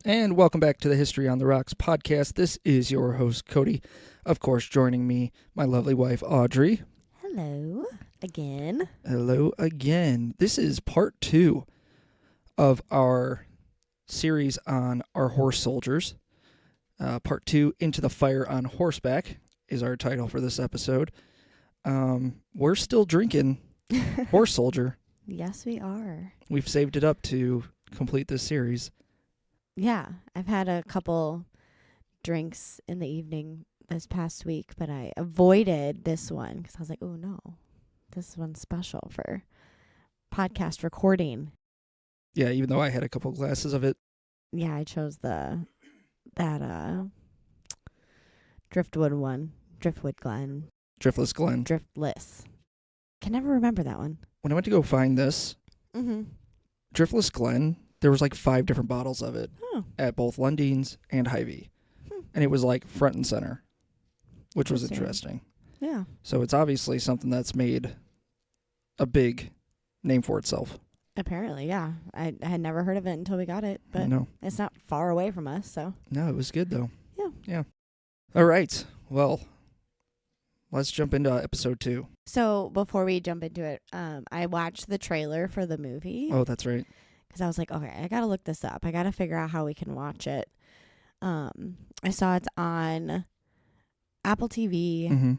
And welcome back to the History on the Rocks podcast. This is your host, Cody. Of course, joining me, my lovely wife, Audrey. Hello again. Hello again. This is part 2 of our series on our horse soldiers. Part 2, Into the Fire on Horseback, is our title for this episode. We're still drinking Horse Soldier. Yes, we are. We've saved it up to complete this series. Yeah, I've had a couple drinks in the evening this past week, but I avoided this one because I was like, oh no, this one's special for podcast recording. Yeah, even though I had a couple glasses of it. Yeah, I chose that Driftwood one. Driftwood Glen. Driftless Glen. Driftless. Can never remember that one. When I went to go find this, Driftless Glen, there was like 5 different bottles of it at both Lundin's and Hy-Vee. And it was like front and center, which was interesting. Yeah. So it's obviously something that's made a big name for itself. Apparently, yeah. I had never heard of it until we got it, but No. It's not far away from us, so. No, it was good though. Yeah. All right. Well, let's jump into episode 2. So before we jump into it, I watched the trailer for the movie. Oh, that's right. Because I was like, okay, I got to look this up. I got to figure out how we can watch it. I saw it's on Apple TV,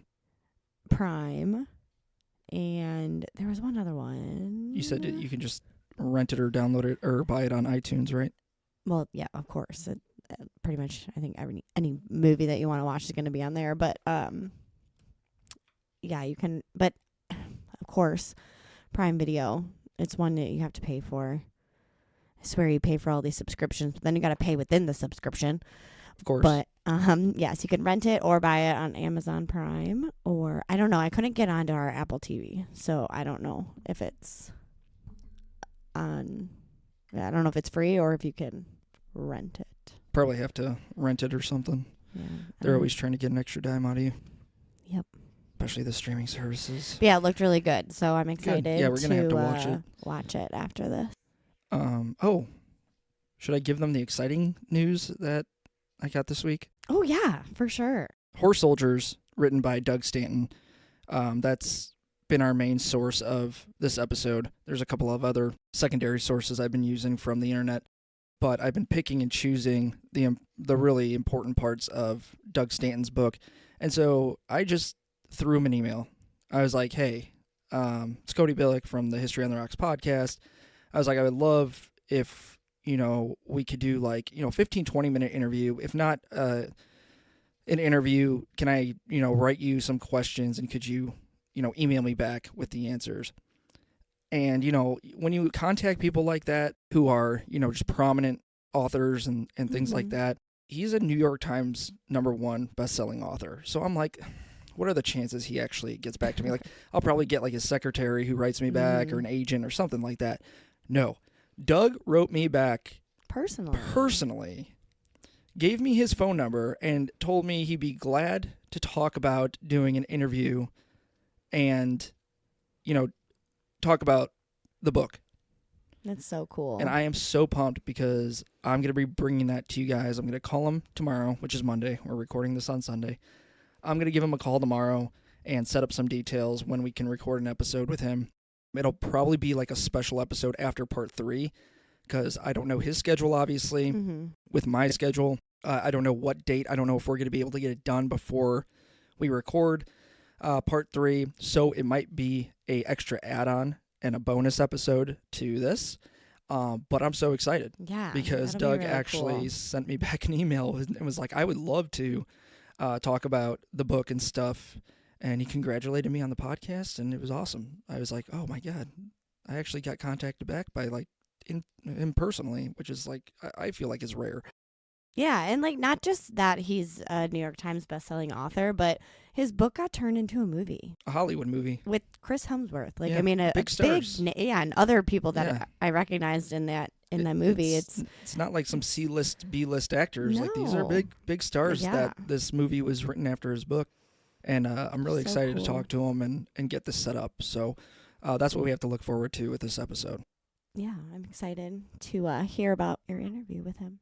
Prime, and there was one other one. You said that you can just rent it or download it or buy it on iTunes, right? Well, yeah, of course. Pretty much, I think any movie that you want to watch is going to be on there. But, yeah, you can. But, of course, Prime Video, it's one that you have to pay for. I swear you pay for all these subscriptions, but then you got to pay within the subscription. Of course. But, yes, you can rent it or buy it on Amazon Prime. Or, I don't know. I couldn't get onto our Apple TV. So, I don't know if it's on. I don't know if it's free or if you can rent it. Probably have to rent it or something. Yeah. They're always trying to get an extra dime out of you. Yep. Especially the streaming services. But yeah, it looked really good. So I'm excited Yeah, we're going to have to watch it after this. Should I give them the exciting news that I got this week? Oh, yeah, for sure. Horse Soldiers, written by Doug Stanton. That's been our main source of this episode. There's a couple of other secondary sources I've been using from the internet, but I've been picking and choosing the really important parts of Doug Stanton's book. And so I just threw him an email. I was like, hey, it's Cody Billick from the History on the Rocks podcast. I was like, I would love if, we could do 15, 20-minute interview. If not an interview, can I, write you some questions and could you, email me back with the answers? And, when you contact people like that who are, just prominent authors and things like that, he's a New York Times #1 best-selling author. So I'm like, what are the chances he actually gets back to me? Like, I'll probably get his secretary who writes me back or an agent or something like that. No. Doug wrote me back personally, gave me his phone number, and told me he'd be glad to talk about doing an interview and, talk about the book. That's so cool. And I am so pumped because I'm going to be bringing that to you guys. I'm going to call him tomorrow, which is Monday. We're recording this on Sunday. I'm going to give him a call tomorrow and set up some details when we can record an episode with him. It'll probably be like a special episode after part 3 because I don't know his schedule, obviously. With my schedule, I don't know what date. I don't know if we're going to be able to get it done before we record part 3. So it might be a extra add-on and a bonus episode to this. But I'm so excited. Yeah. Because Doug actually sent me back an email and was like, I would love to talk about the book and stuff. And he congratulated me on the podcast, and it was awesome. I was like, oh, my God. I actually got contacted back by, him personally, which is, I feel like is rare. Yeah, and, not just that he's a New York Times bestselling author, but his book got turned into a movie. A Hollywood movie. With Chris Hemsworth. Big stars. And other people that I recognized in that movie. It's not like some C-list, B-list actors. No. These are big stars that this movie was written after his book. And I'm really excited to talk to him and get this set up. So that's what we have to look forward to with this episode. Yeah, I'm excited to hear about your interview with him.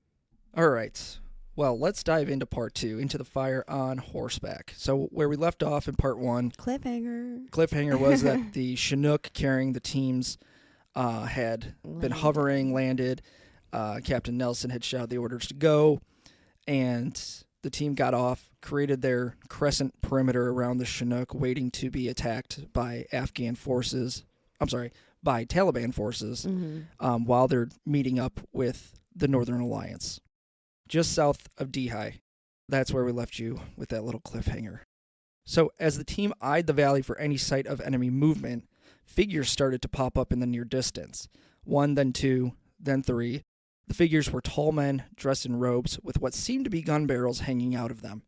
All right. Well, let's dive into part 2, into the fire on horseback. So where we left off in part 1, Cliffhanger was that the Chinook carrying the teams had been hovering, landed. Captain Nelson had shouted the orders to go, and the team got off, created their crescent perimeter around the Chinook, waiting to be attacked by Taliban forces, while they're meeting up with the Northern Alliance. Just south of Dehi. That's where we left you with that little cliffhanger. So as the team eyed the valley for any sight of enemy movement, figures started to pop up in the near distance. 1, then 2, then 3. The figures were tall men dressed in robes with what seemed to be gun barrels hanging out of them.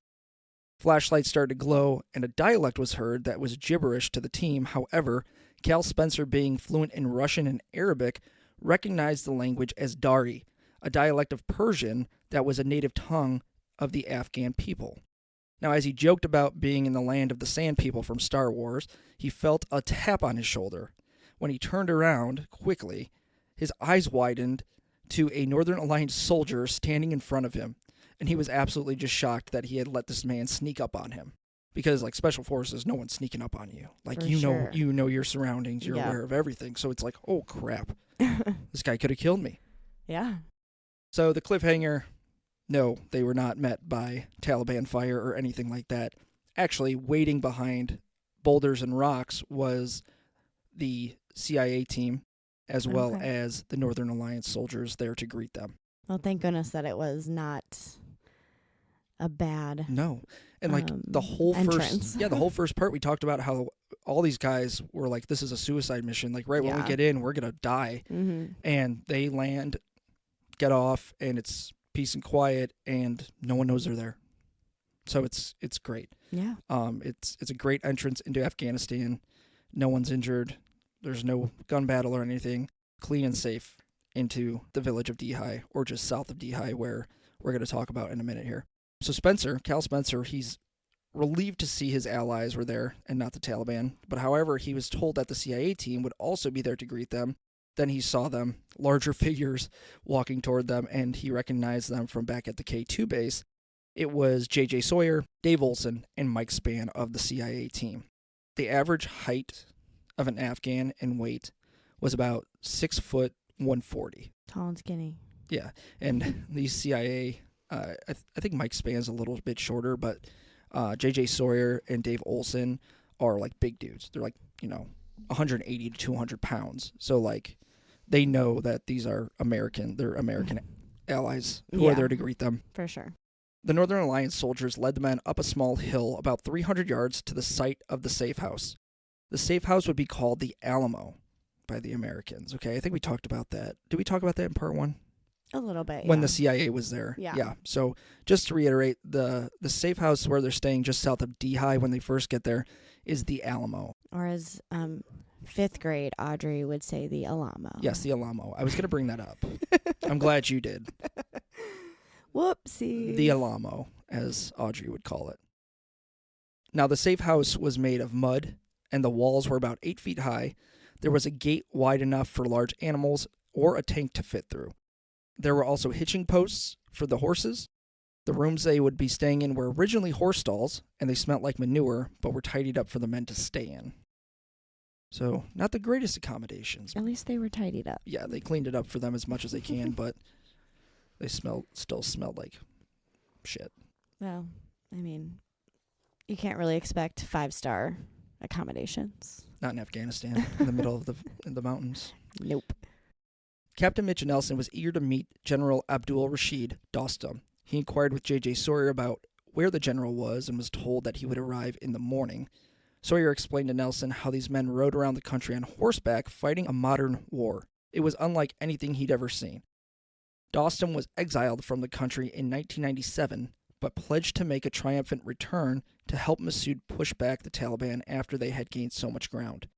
Flashlights started to glow, and a dialect was heard that was gibberish to the team. However, Cal Spencer, being fluent in Russian and Arabic, recognized the language as Dari, a dialect of Persian that was a native tongue of the Afghan people. Now, as he joked about being in the land of the Sand People from Star Wars, he felt a tap on his shoulder. When he turned around quickly, his eyes widened to a Northern Alliance soldier standing in front of him, and he was absolutely just shocked that he had let this man sneak up on him. Because, like, special forces, no one's sneaking up on you. Like, For you know your surroundings, you're aware of everything, so it's like, oh, crap. This guy could have killed me. Yeah. So the cliffhanger, no, they were not met by Taliban fire or anything like that. Actually, waiting behind boulders and rocks was the CIA team, as well as the Northern Alliance soldiers there to greet them. Well, thank goodness that it was not a bad No. And like the whole first part, we talked about how all these guys were like, this is a suicide mission. Like when we get in, we're going to die. Mm-hmm. And they land, get off, and it's peace and quiet, and no one knows they're there. So it's great. Yeah. It's a great entrance into Afghanistan. No one's injured. There's no gun battle or anything. Clean and safe into the village of Dehi, or just south of Dehi, where we're going to talk about in a minute here. So Cal Spencer, he's relieved to see his allies were there and not the Taliban. But however, he was told that the CIA team would also be there to greet them. Then he saw them, larger figures walking toward them, and he recognized them from back at the K2 base. It was J.J. Sawyer, Dave Olson, and Mike Spann of the CIA team. The average height of an Afghan in weight was about 6 foot 140. Tall and skinny. Yeah, and these CIA, I think Mike Spann's a little bit shorter, but J.J. Sawyer and Dave Olson are like big dudes. They're like, 180 to 200 pounds. So like, they know that these are American. They're American allies who are there to greet them. For sure. The Northern Alliance soldiers led the men up a small hill about 300 yards to the site of the safe house. The safe house would be called the Alamo by the Americans. Okay, I think we talked about that. Did we talk about that in part 1? A little bit, when the CIA was there. Yeah. So just to reiterate, the safe house where they're staying just south of Dehi when they first get there is the Alamo. Or as 5th grade Audrey would say, the Alamo. Yes, the Alamo. I was going to bring that up. I'm glad you did. Whoopsie. The Alamo, as Audrey would call it. Now, the safe house was made of mud, and the walls were about 8 feet high. There was a gate wide enough for large animals or a tank to fit through. There were also hitching posts for the horses. The rooms they would be staying in were originally horse stalls, and they smelled like manure, but were tidied up for the men to stay in. So, not the greatest accommodations. At least they were tidied up. Yeah, they cleaned it up for them as much as they can, but they still smelled like shit. Well, I mean, you can't really expect 5-star accommodations. Not in Afghanistan, in the middle of the mountains. Nope. Captain Mitch Nelson was eager to meet General Abdul Rashid Dostum. He inquired with J.J. Sawyer about where the general was and was told that he would arrive in the morning. Sawyer explained to Nelson how these men rode around the country on horseback fighting a modern war. It was unlike anything he'd ever seen. Dostum was exiled from the country in 1997, but pledged to make a triumphant return to help Massoud push back the Taliban after they had gained so much ground.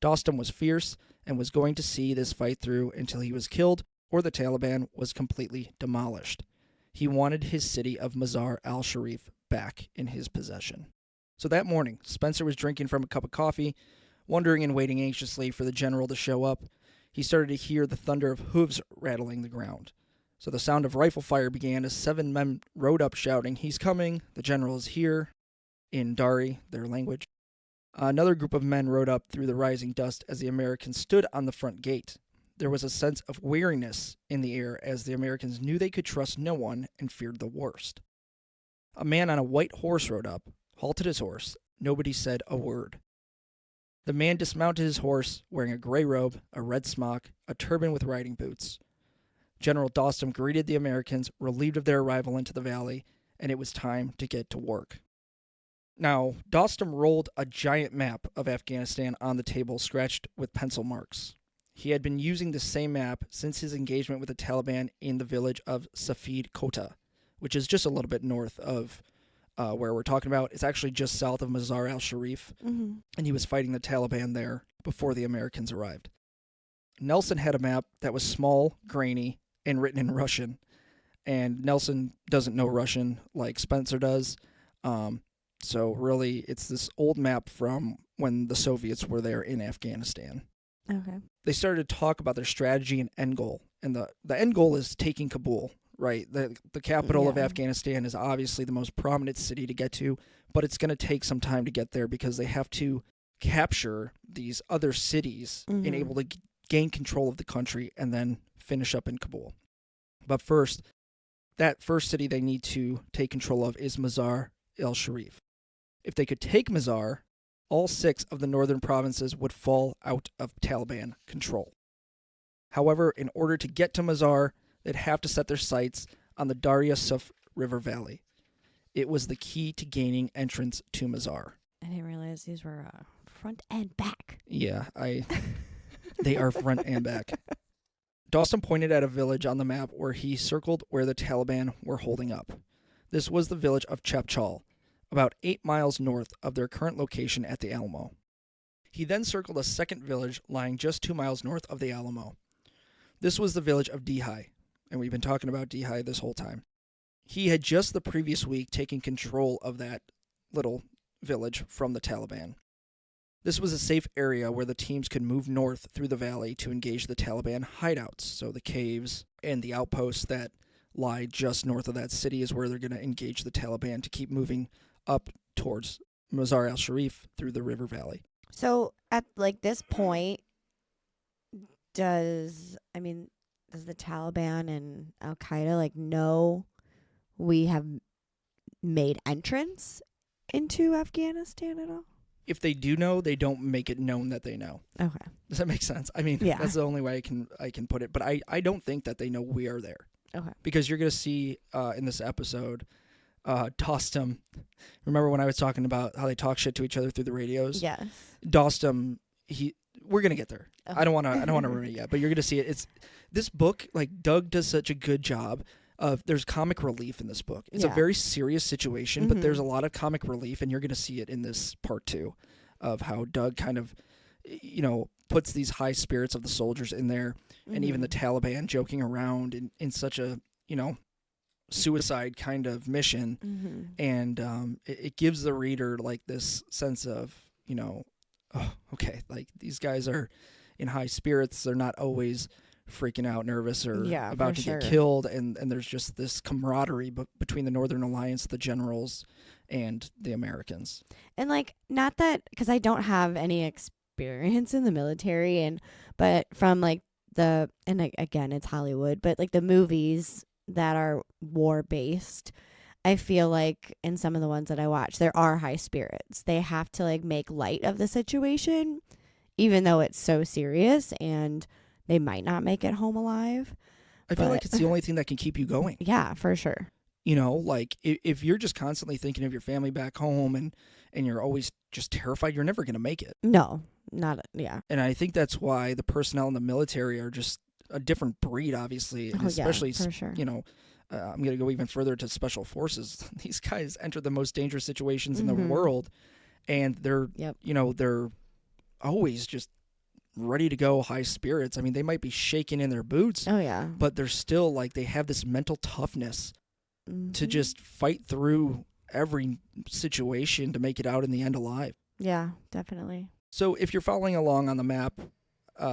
Dostum was fierce and was going to see this fight through until he was killed or the Taliban was completely demolished. He wanted his city of Mazar al-Sharif back in his possession. So that morning, Spencer was drinking from a cup of coffee, wondering and waiting anxiously for the general to show up. He started to hear the thunder of hooves rattling the ground. So the sound of rifle fire began as 7 men rode up shouting, "He's coming! The general is here!" in Dari, their language. Another group of men rode up through the rising dust as the Americans stood on the front gate. There was a sense of weariness in the air as the Americans knew they could trust no one and feared the worst. A man on a white horse rode up, halted his horse. Nobody said a word. The man dismounted his horse, wearing a gray robe, a red smock, a turban with riding boots. General Dostum greeted the Americans, relieved of their arrival into the valley, and it was time to get to work. Now, Dostum rolled a giant map of Afghanistan on the table, scratched with pencil marks. He had been using the same map since his engagement with the Taliban in the village of Safed Kota, which is just a little bit north of where we're talking about. It's actually just south of Mazar al-Sharif, and he was fighting the Taliban there before the Americans arrived. Nelson had a map that was small, grainy, and written in Russian, and Nelson doesn't know Russian like Spencer does. So really, it's this old map from when the Soviets were there in Afghanistan. Okay. They started to talk about their strategy and end goal. And the end goal is taking Kabul, right? The capital of Afghanistan is obviously the most prominent city to get to, but it's going to take some time to get there because they have to capture these other cities and able to gain control of the country and then finish up in Kabul. But first, that first city they need to take control of is Mazar al-Sharif. If they could take Mazar, all 6 of the northern provinces would fall out of Taliban control. However, in order to get to Mazar, they'd have to set their sights on the Darya Suf River Valley. It was the key to gaining entrance to Mazar. I didn't realize these were front and back. Yeah, they are front and back. Dostum pointed at a village on the map where he circled where the Taliban were holding up. This was the village of Chapchal, about 8 miles north of their current location at the Alamo. He then circled a second village lying just 2 miles north of the Alamo. This was the village of Dihai, and we've been talking about Dihai this whole time. He had just the previous week taken control of that little village from the Taliban. This was a safe area where the teams could move north through the valley to engage the Taliban hideouts, so the caves and the outposts that lie just north of that city is where they're going to engage the Taliban to keep moving up towards Mazar al-Sharif through the river valley. So at this point, does the Taliban and Al-Qaeda know we have made entrance into Afghanistan at all? If they do know, they don't make it known that they know. Okay. Does that make sense? I mean, that's the only way I can put it. But I don't think that they know we are there. Okay. Because you're going to see in this episode, Dostum. Remember when I was talking about how they talk shit to each other through the radios? Yes. Dostum, we're going to get there. Okay. I don't want to ruin it yet, but you're going to see it. It's this book, like Doug does such a good job of, there's comic relief in this book. It's a very serious situation, but there's a lot of comic relief, and you're going to see it in this part 2 of how Doug kind of, puts these high spirits of the soldiers in there, and even the Taliban joking around in such a, suicide kind of mission. And it gives the reader like this sense of, oh, okay, like these guys are in high spirits. They're not always freaking out, nervous, or about to get killed. And there's just this camaraderie between the Northern Alliance, the generals, and the Americans. And not that, because I don't have any experience in the military, but from again, it's Hollywood, but the movies that are war based, I feel like in some of the ones that I watch, there are high spirits. They have to make light of the situation, even though it's so serious, and they might not make it home alive. I feel like it's the only thing that can keep you going. Yeah, for sure. If you're just constantly thinking of your family back home and you're always just terrified, you're never going to make it. No, yeah. And I think that's why the personnel in the military are just a different breed, obviously, and especially, for sure. I'm going to go even further to special forces. These guys enter the most dangerous situations in the world, and they're, they're always just ready to go, high spirits. I mean, they might be shaking in their boots. Oh, yeah. But they're still, they have this mental toughness to just fight through every situation to make it out in the end alive. Yeah, definitely. So if you're following along on the map,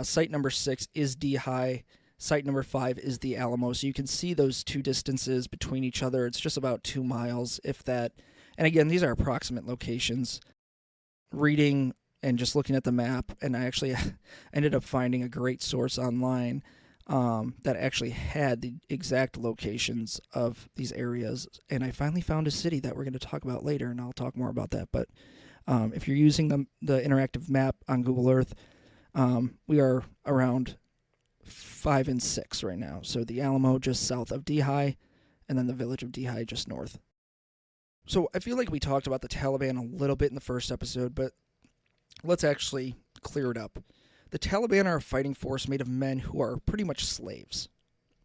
site number 6 is Dihai. Site number 5 is the Alamo. So you can see those two distances between each other. It's just about 2 miles, if that. And again, these are approximate locations. Reading and just looking at the map, and I actually ended up finding a great source online that actually had the exact locations of these areas. And I finally found a city that we're going to talk about later, and I'll talk more about that. But if you're using the interactive map on Google Earth, we are around 5 and 6 right now. So the Alamo just south of Dehi, and then the village of Dehi just north. So I feel like we talked about the Taliban a little bit in the first episode, but let's actually clear it up. The Taliban are a fighting force made of men who are pretty much slaves.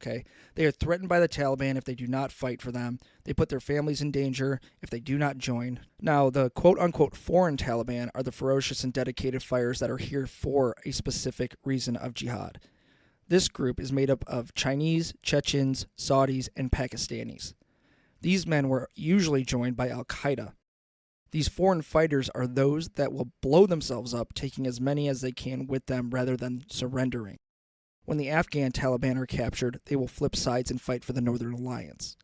Okay? They are threatened by the Taliban if they do not fight for them. They put their families in danger if they do not join. Now, the quote-unquote foreign Taliban are the ferocious and dedicated fighters that are here for a specific reason of jihad. This group is made up of Chinese, Chechens, Saudis, and Pakistanis. These men were usually joined by Al-Qaeda. These foreign fighters are those that will blow themselves up, taking as many as they can with them rather than surrendering. When the Afghan Taliban are captured, they will flip sides and fight for the Northern Alliance.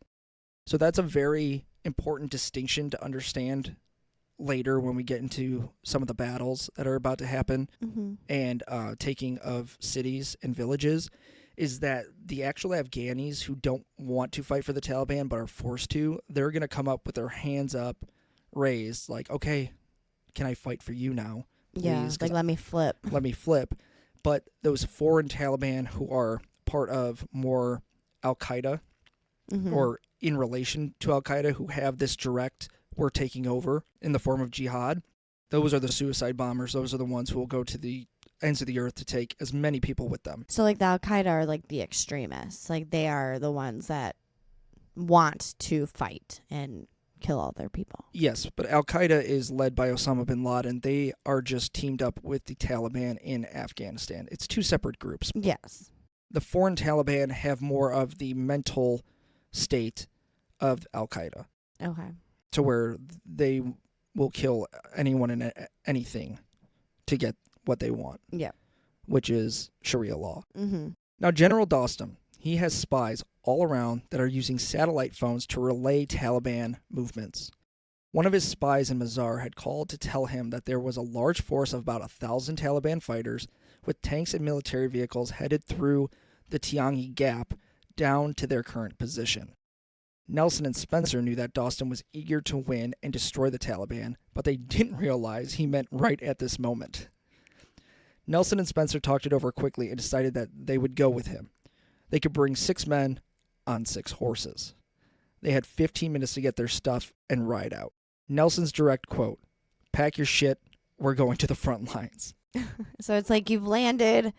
So that's a very important distinction to understand later when we get into some of the battles that are about to happen and taking of cities and villages, is that the actual Afghanis who don't want to fight for the Taliban but are forced to, they're going to come up with their hands up, raised, like, okay, can I fight for you now? Please? Yeah, like, let me flip. Let me flip. But those foreign Taliban who are part of more Al-Qaeda or in relation to Al-Qaeda, who have this direct, we're taking over in the form of jihad, those are the suicide bombers. Those are the ones who will go to the ends of the earth to take as many people with them. So, like, the Al-Qaeda are, like, the extremists. Like, they are the ones that want to fight and kill all their people. Yes, but Al-Qaeda is led by Osama bin Laden. They are just teamed up with the Taliban in Afghanistan. It's two separate groups. Yes. The foreign Taliban have more of the mental state of Al-Qaeda. Okay. To where they will kill anyone and anything to get what they want. Yeah. Which is Sharia law. Now, General Dostum, he has spies all around that are using satellite phones to relay Taliban movements. One of his spies in Mazar had called to tell him that there was a large force of about 1,000 Taliban fighters with tanks and military vehicles headed through the Tiangi Gap down to their current position. Nelson and Spencer knew that Dostum was eager to win and destroy the Taliban, but they didn't realize he meant right at this moment. Nelson and Spencer talked it over quickly and decided that they would go with him. They could bring 6 men on 6 horses. They had 15 minutes to get their stuff and ride out. Nelson's direct quote, "Pack your shit, we're going to the front lines." So it's like you've landed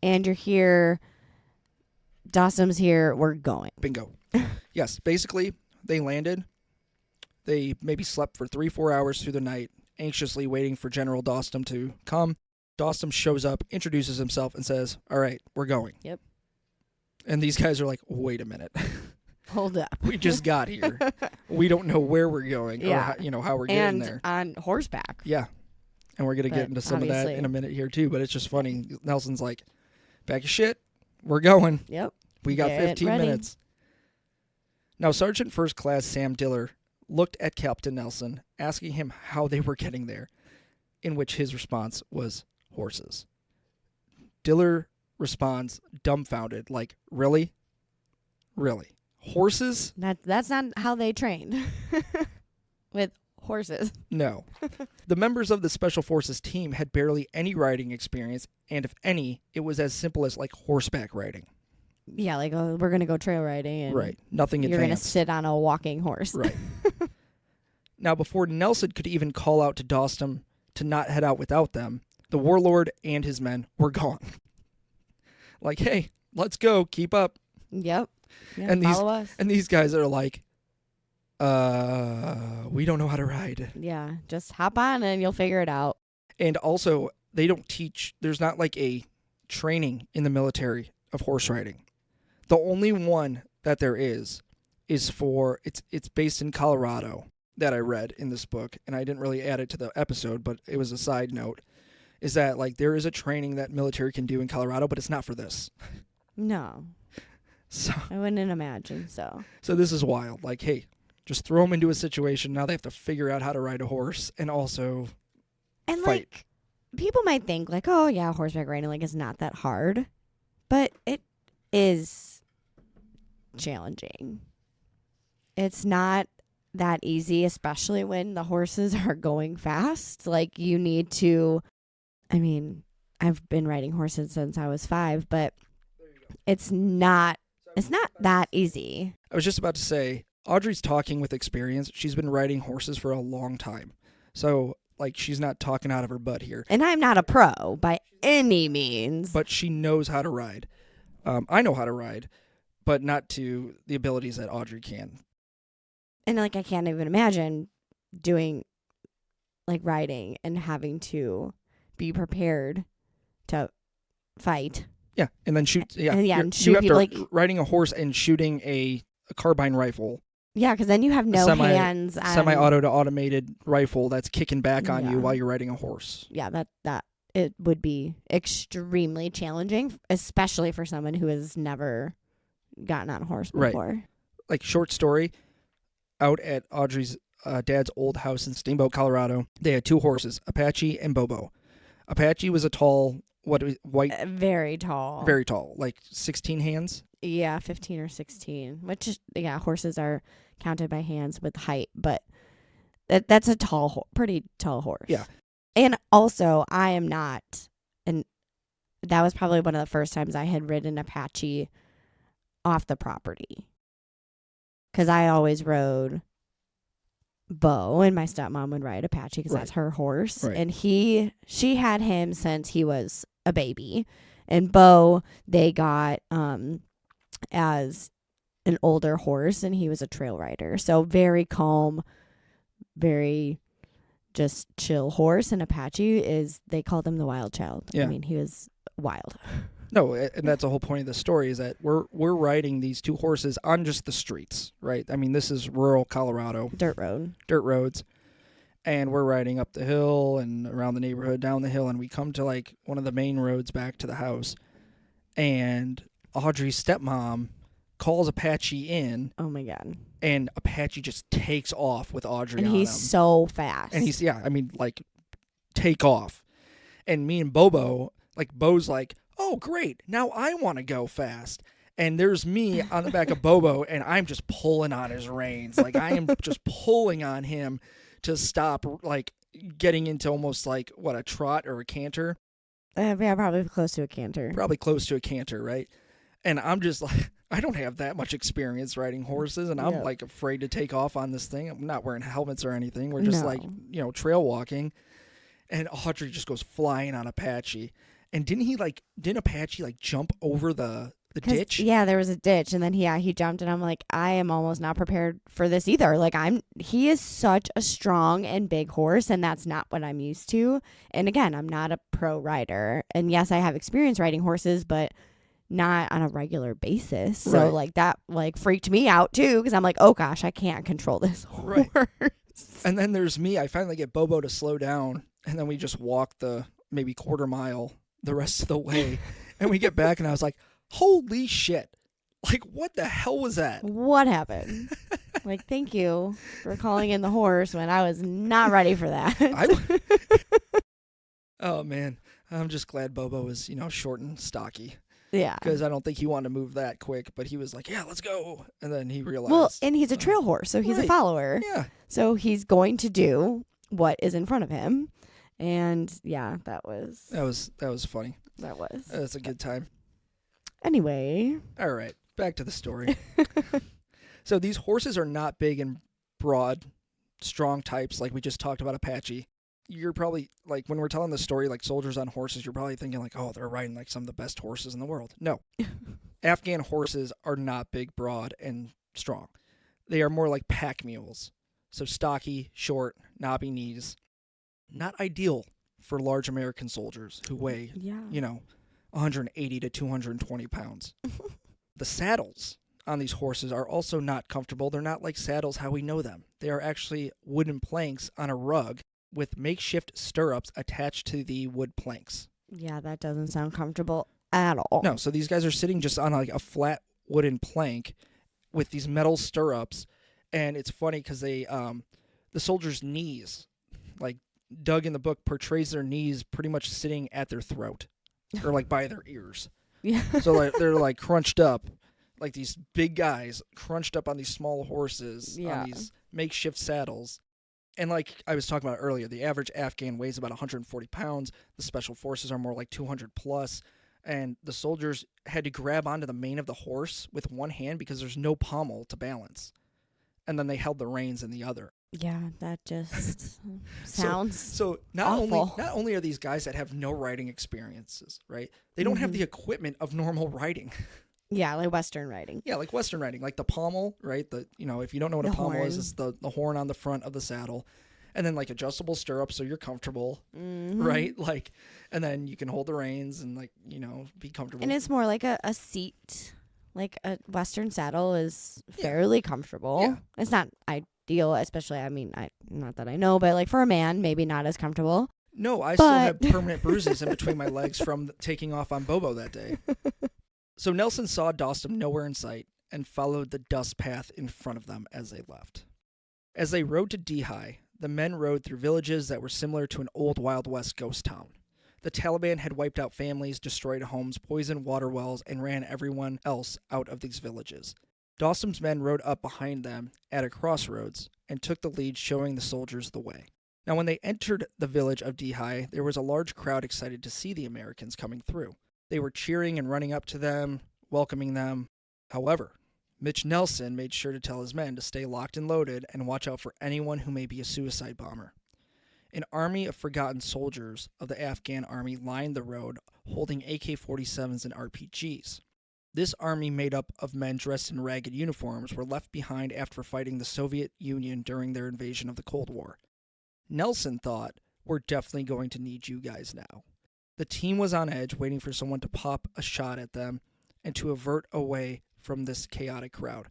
and you're here. Dostum's here. We're going. Bingo. Yes, basically, they landed. They maybe slept for 3-4 hours through the night, anxiously waiting for General Dostum to come. Dostum shows up, introduces himself, and says, "All right, we're going." Yep. And these guys are like, "Wait a minute. Hold up. We just got here. We don't know where we're going or how we're getting there." And on horseback. Yeah. And we're going to get into some of that obviously. in a minute here, too. But it's just funny. Nelson's like, "Pack your shit. We're going. Yep. We got Get 15 ready." minutes." Now, Sergeant First Class Sam Diller looked at Captain Nelson, asking him how they were getting there, in which his response was horses. Diller responds, dumbfounded, like, "Really? Really? Horses? That's not how they trained. With horses. No." The members of the Special Forces team had barely any riding experience, and if any, it was as simple as, like, horseback riding. Yeah, like, oh, we're going to go trail riding. And Right. Nothing you're going to advanced. sit on a walking horse. Right. Now, before Nelson could even call out to Dostum to not head out without them, the warlord and his men were gone. Like, "Hey, let's go. Keep up." Yep. Yeah, And follow us. And these guys are like, we don't know how to ride. Yeah, just hop on and you'll figure it out. And also, they don't teach, there's not like a training in the military of horse riding. The only one that there is for, it's based in Colorado that I read in this book, and I didn't really add it to the episode, but it was a side note, is that, like, there is a training that military can do in Colorado, but it's not for this. No. So I wouldn't imagine so. So this is wild. Like, hey, just throw them into a situation. Now they have to figure out how to ride a horse and also And fight. like, people might think like, oh yeah, horseback riding like is not that hard, but it is challenging. It's not that easy, especially when the horses are going fast. Like you need to, I mean, I've been riding horses since I was 5, but it's not that easy. I was just about to say, Audrey's talking with experience. She's been riding horses for a long time. So, like, she's not talking out of her butt here. And I'm not a pro by any means. But she knows how to ride. I know how to ride, but not to the abilities that Audrey can. And, like, I can't even imagine doing, like, riding and having to be prepared to fight. Yeah, and then shoot. Yeah, and you shoot have to like riding a horse and shooting a carbine rifle. Yeah, because then you have no hands. Semi-auto to automated rifle that's kicking back on you Yeah. while you're riding a horse. Yeah, that it would be extremely challenging, especially for someone who has never gotten on a horse before. Right. Like, short story, out at Audrey's dad's old house in Steamboat, Colorado, they had 2 horses, Apache and Bobo. Apache was a tall, white, very tall. very tall, like 16 hands. Yeah, 15 or 16, which is, yeah, horses are counted by hands with height, but that's a pretty tall horse. Yeah. And also, I am not, and that was probably one of the first times I had ridden Apache off the property. Because I always rode Bo, and my stepmom would ride Apache because that's her horse. Right. And she had him since he was a baby. And Bo, they got as an older horse, and he was a trail rider. So very calm, very just chill horse. And Apache they called him the wild child. Yeah. I mean, he was wild. No, and that's the whole point of the story, is that we're riding these 2 horses on just the streets, right? I mean, this is rural Colorado. Dirt roads. And we're riding up the hill and around the neighborhood, down the hill, and we come to, like, one of the main roads back to the house. And Audrey's stepmom calls Apache in. Oh, my God. And Apache just takes off with Audrey And on he's him. so fast. And like, take off. And me and Bobo, like, Bo's like, oh, great, now I want to go fast. And there's me on the back of Bobo, and I'm just pulling on his reins. Like, I am just pulling on him to stop, like, getting into almost like, a trot or a canter? Yeah, probably close to a canter. Probably close to a canter, right? And I'm just like, I don't have that much experience riding horses, and I'm like afraid to take off on this thing. I'm not wearing helmets or anything. We're just like, trail walking. And Audrey just goes flying on Apache. And didn't Apache like jump over the ditch? Yeah, there was a ditch, and then he jumped, and I'm like, I am almost not prepared for this either. Like, he is such a strong and big horse, and that's not what I'm used to. And again, I'm not a pro rider, and yes, I have experience riding horses, but not on a regular basis. So Right. like that like freaked me out too, because I'm like, oh gosh, I can't control this horse. Right. And then there's me. I finally get Bobo to slow down, and then we just walk the maybe quarter mile the rest of the way. And we get back, and I was like, holy shit. Like, what the hell was that? What happened? Like, thank you for calling in the horse when I was not ready for that. Oh, man. I'm just glad Bobo was, short and stocky. Yeah. Because I don't think he wanted to move that quick, but he was like, yeah, let's go. And then he realized. Well, and he's a trail horse, so he's a follower. Yeah. So he's going to do what is in front of him. And yeah, that was funny. That was. That's a good time. Anyway. All right. Back to the story. So these horses are not big and broad, strong types like we just talked about Apache. You're probably, like, when we're telling the story, like, soldiers on horses, you're probably thinking, like, oh, they're riding, like, some of the best horses in the world. No. Afghan horses are not big, broad, and strong. They are more like pack mules. So stocky, short, knobby knees. Not ideal for large American soldiers who weigh, 180 to 220 pounds. The saddles on these horses are also not comfortable. They're not like saddles how we know them. They are actually wooden planks on a rug with makeshift stirrups attached to the wood planks. Yeah, that doesn't sound comfortable at all. No, so these guys are sitting just on like a flat wooden plank with these metal stirrups, and it's funny because they, the soldiers' knees, like Doug in the book portrays their knees pretty much sitting at their throat, or like by their ears. Yeah. So like they're like crunched up, like these big guys crunched up on these small horses on these makeshift saddles. And like I was talking about earlier, the average Afghan weighs about 140 pounds. The special forces are more like 200 plus. And the soldiers had to grab onto the mane of the horse with one hand because there's no pommel to balance. And then they held the reins in the other. Yeah, that just sounds so awful. Not only are these guys that have no riding experiences, right? They don't have the equipment of normal riding. Yeah, like Western riding. Yeah, like Western riding, like the pommel, right? The if you don't know what a pommel is, it's the horn on the front of the saddle, and then like adjustable stirrups so you're comfortable, right? Like, and then you can hold the reins and like be comfortable. And it's more like a seat, like a Western saddle is fairly comfortable. Yeah. It's not ideal, especially not that I know, but like for a man, maybe not as comfortable. No, I still have permanent bruises in between my legs from taking off on Bobo that day. So Nelson saw Dostum nowhere in sight and followed the dust path in front of them as they left. As they rode to Dehi, the men rode through villages that were similar to an old Wild West ghost town. The Taliban had wiped out families, destroyed homes, poisoned water wells, and ran everyone else out of these villages. Dostum's men rode up behind them at a crossroads and took the lead, showing the soldiers the way. Now, when they entered the village of Dehi, there was a large crowd excited to see the Americans coming through. They were cheering and running up to them, welcoming them. However, Mitch Nelson made sure to tell his men to stay locked and loaded and watch out for anyone who may be a suicide bomber. An army of forgotten soldiers of the Afghan army lined the road, holding AK-47s and RPGs. This army, made up of men dressed in ragged uniforms, were left behind after fighting the Soviet Union during their invasion of the Cold War. Nelson thought, "We're definitely going to need you guys now." The team was on edge, waiting for someone to pop a shot at them and to avert away from this chaotic crowd.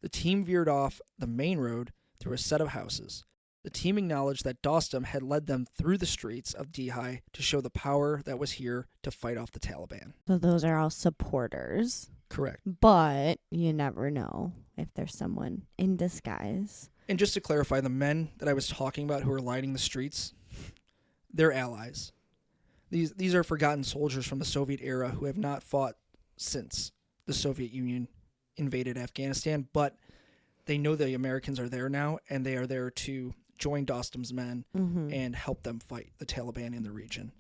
The team veered off the main road through a set of houses. The team acknowledged that Dostum had led them through the streets of Dehi to show the power that was here to fight off the Taliban. So those are all supporters. Correct. But you never know if there's someone in disguise. And just to clarify, the men that I was talking about who are lining the streets, they're allies. These are forgotten soldiers from the Soviet era who have not fought since the Soviet Union invaded Afghanistan, but they know the Americans are there now, and they are there to join Dostum's men and help them fight the Taliban in the region.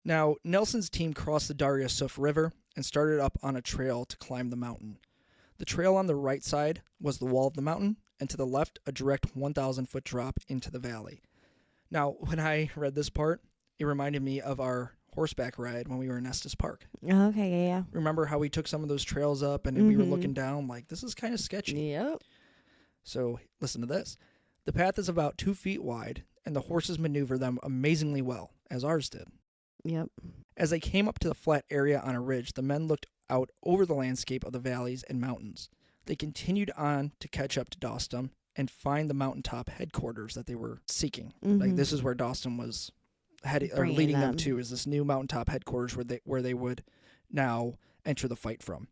Now, Nelson's team crossed the Darya Suf River and started up on a trail to climb the mountain. The trail on the right side was the wall of the mountain, and to the left, a direct 1,000-foot drop into the valley. Now, when I read this part, it reminded me of our horseback ride when we were in Estes Park. Okay, yeah. Remember how we took some of those trails up and we were looking down like, this is kind of sketchy. Yep. So listen to this. The path is about 2 feet wide, and the horses maneuver them amazingly well, as ours did. Yep. As they came up to the flat area on a ridge, the men looked out over the landscape of the valleys and mountains. They continued on to catch up to Dostum and find the mountaintop headquarters that they were seeking. Like, this is where Dostum was leading them to, is this new mountaintop headquarters where they would now enter the fight from.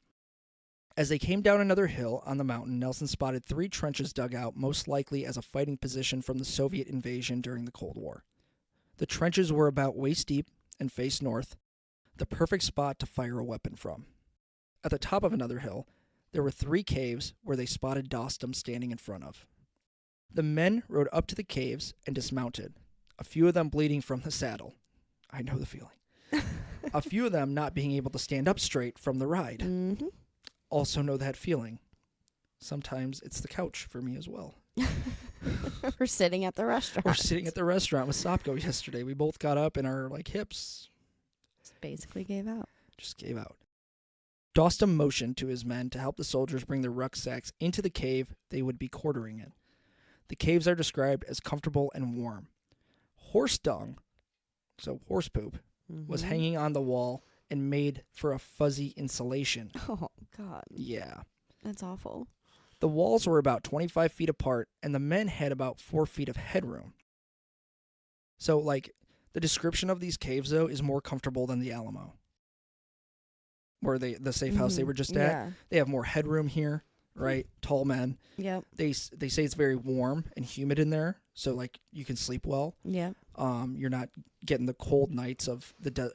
As they came down another hill on the mountain, Nelson spotted 3 trenches dug out, most likely as a fighting position from the Soviet invasion during the Cold War. The trenches were about waist deep and faced north, the perfect spot to fire a weapon from. At the top of another hill, there were 3 caves where they spotted Dostum standing in front of. The men rode up to the caves and dismounted, a few of them bleeding from the saddle. I know the feeling. A few of them not being able to stand up straight from the ride. Also know that feeling. Sometimes it's the couch for me as well. We're sitting at the restaurant. We're sitting at the restaurant with Sopko yesterday. We both got up and our hips just basically gave out. Just gave out. Dostum motioned to his men to help the soldiers bring their rucksacks into the cave they would be quartering in. The caves are described as comfortable and warm. Horse dung, so horse poop, was hanging on the wall and made for a fuzzy insulation. Oh, God. Yeah. That's awful. The walls were about 25 feet apart, and the men had about 4 feet of headroom. So, the description of these caves, though, is more comfortable than the Alamo. where the safe house they were just at. Yeah. They have more headroom here, right? Tall men. Yep. They say it's very warm and humid in there, so like you can sleep well. Yep. You're not getting the cold nights of the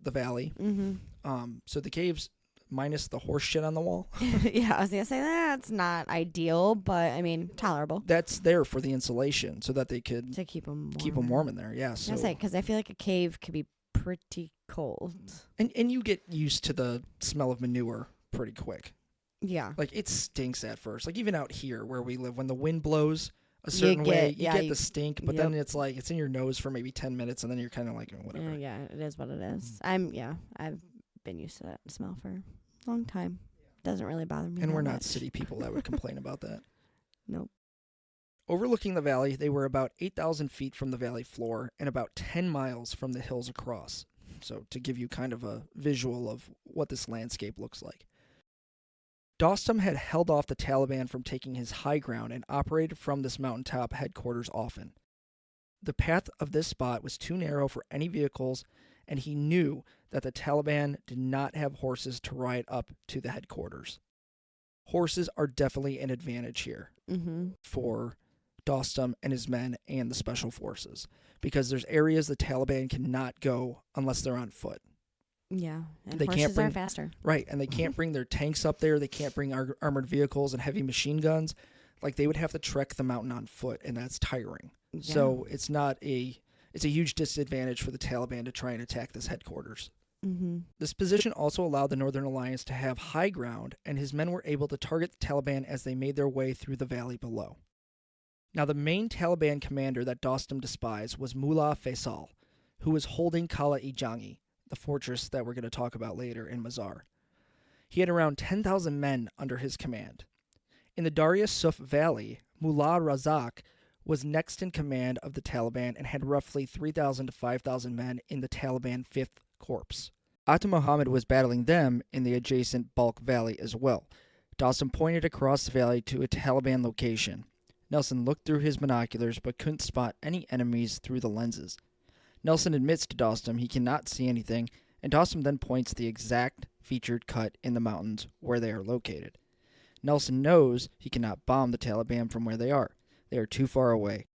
valley. Mm-hmm. So the caves, minus the horse shit on the wall. Yeah, I was gonna say that's not ideal, but I mean tolerable. That's there for the insulation, so that they could To keep them warm in there. Yeah. So because I feel like a cave could be pretty cold. and you get used to the smell of manure pretty quick. Yeah. Like it stinks at first. Like even out here where we live, when the wind blows a certain way, you get the stink, but then it's like it's in your nose for maybe 10 minutes, and then you're kind of like whatever. Yeah, it is what it is. I've been used to that smell for a long time. Doesn't really bother me. And we're not much. city people that would complain about that. Nope. Overlooking the valley, they were about 8,000 feet from the valley floor and about 10 miles from the hills across. So to give you kind of a visual of what this landscape looks like. Dostum had held off the Taliban from taking his high ground and operated from this mountaintop headquarters often. The path of this spot was too narrow for any vehicles, and he knew that the Taliban did not have horses to ride up to the headquarters. Horses are definitely an advantage here for Dostum and his men and the special forces, because there's areas the Taliban cannot go unless they're on foot. Yeah, and they horses are faster. Right, and they can't bring their tanks up there. They can't bring armored vehicles and heavy machine guns. Like, they would have to trek the mountain on foot, and that's tiring. Yeah. So it's a huge disadvantage for the Taliban to try and attack this headquarters. Mm-hmm. This position also allowed the Northern Alliance to have high ground, and his men were able to target the Taliban as they made their way through the valley below. Now, the main Taliban commander that Dostum despised was Mullah Faisal, who was holding Kala-i-Jangi, the fortress that we're going to talk about later in Mazar. He had around 10,000 men under his command. In the Darya Suf Valley, Mullah Razak was next in command of the Taliban and had roughly 3,000 to 5,000 men in the Taliban 5th Corps. Atta Muhammad was battling them in the adjacent Balkh Valley as well. Dostum pointed across the valley to a Taliban location. Nelson looked through his binoculars but couldn't spot any enemies through the lenses. Nelson admits to Dostum he cannot see anything, and Dostum then points the exact featured cut in the mountains where they are located. Nelson knows he cannot bomb the Taliban from where they are. They are too far away.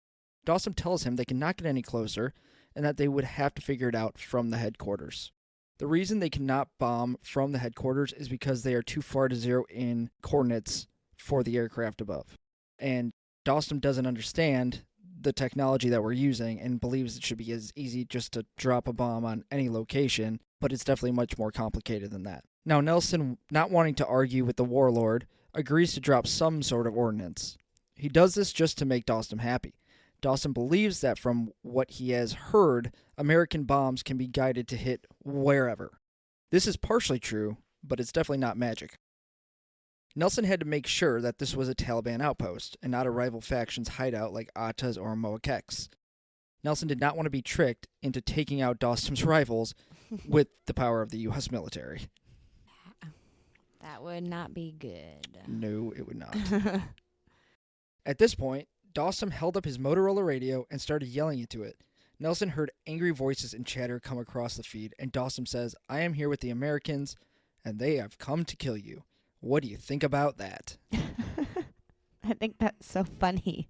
Dostum tells him they cannot get any closer, and that they would have to figure it out from the headquarters. The reason they cannot bomb from the headquarters is because they are too far to zero in coordinates for the aircraft above. And Dostum doesn't understand the technology that we're using and believes it should be as easy just to drop a bomb on any location, but it's definitely much more complicated than that. Now, Nelson, not wanting to argue with the warlord, agrees to drop some sort of ordnance. He does this just to make Dostum happy. Dostum believes that from what he has heard, American bombs can be guided to hit wherever. This is partially true, but it's definitely not magic. Nelson had to make sure that this was a Taliban outpost and not a rival faction's hideout like Atta's or Moakek's. Nelson did not want to be tricked into taking out Dostum's rivals with the power of the U.S. military. That would not be good. No, it would not. At this point, Dostum held up his Motorola radio and started yelling into it. Nelson heard angry voices and chatter come across the feed, and Dostum says, "I am here with the Americans, and they have come to kill you. What do you think about that?" I think that's so funny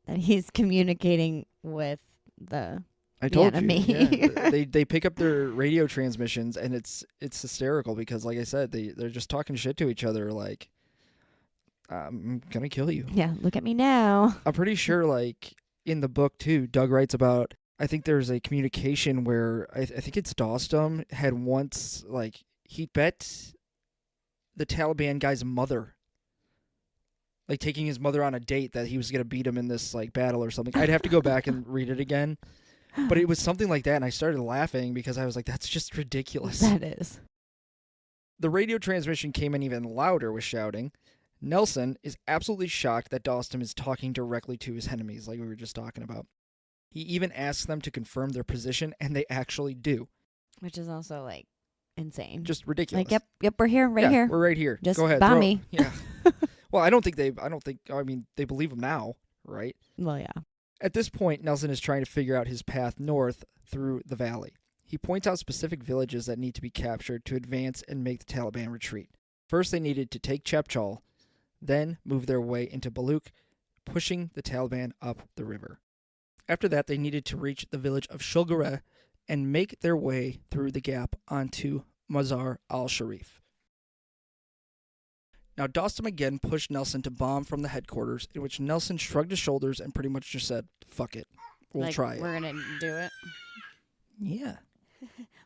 that he's communicating with the enemy. Yeah. They pick up their radio transmissions, and it's hysterical because, like I said, they're just talking shit to each other like, "I'm gonna kill you." Yeah, look at me now. I'm pretty sure, like, in the book, too, Doug writes about, I think there's a communication where, I think it's Dostum had once, like, he bet the Taliban guy's mother, like, taking his mother on a date, that he was going to beat him in this, like, battle or something. I'd have to go back and read it again. But it was something like that, and I started laughing because I was like, that's just ridiculous. That is. The radio transmission came in even louder with shouting. Nelson is absolutely shocked that Dostum is talking directly to his enemies, like we were just talking about. He even asks them to confirm their position, and they actually do. Which is also, like, insane. Just ridiculous. Like, yep, we're here, here. We're right here. Just go ahead, bomb me. Yeah. Well, I mean, they believe him now, right? Well, yeah. At this point, Nelson is trying to figure out his path north through the valley. He points out specific villages that need to be captured to advance and make the Taliban retreat. First, they needed to take Chapchal, then move their way into Baluch, pushing the Taliban up the river. After that, they needed to reach the village of Shulgare and make their way through the gap onto Mazar al-Sharif. Now, Dostum again pushed Nelson to bomb from the headquarters, in which Nelson shrugged his shoulders and pretty much just said, fuck it, we'll try it. We're going to do it. Yeah.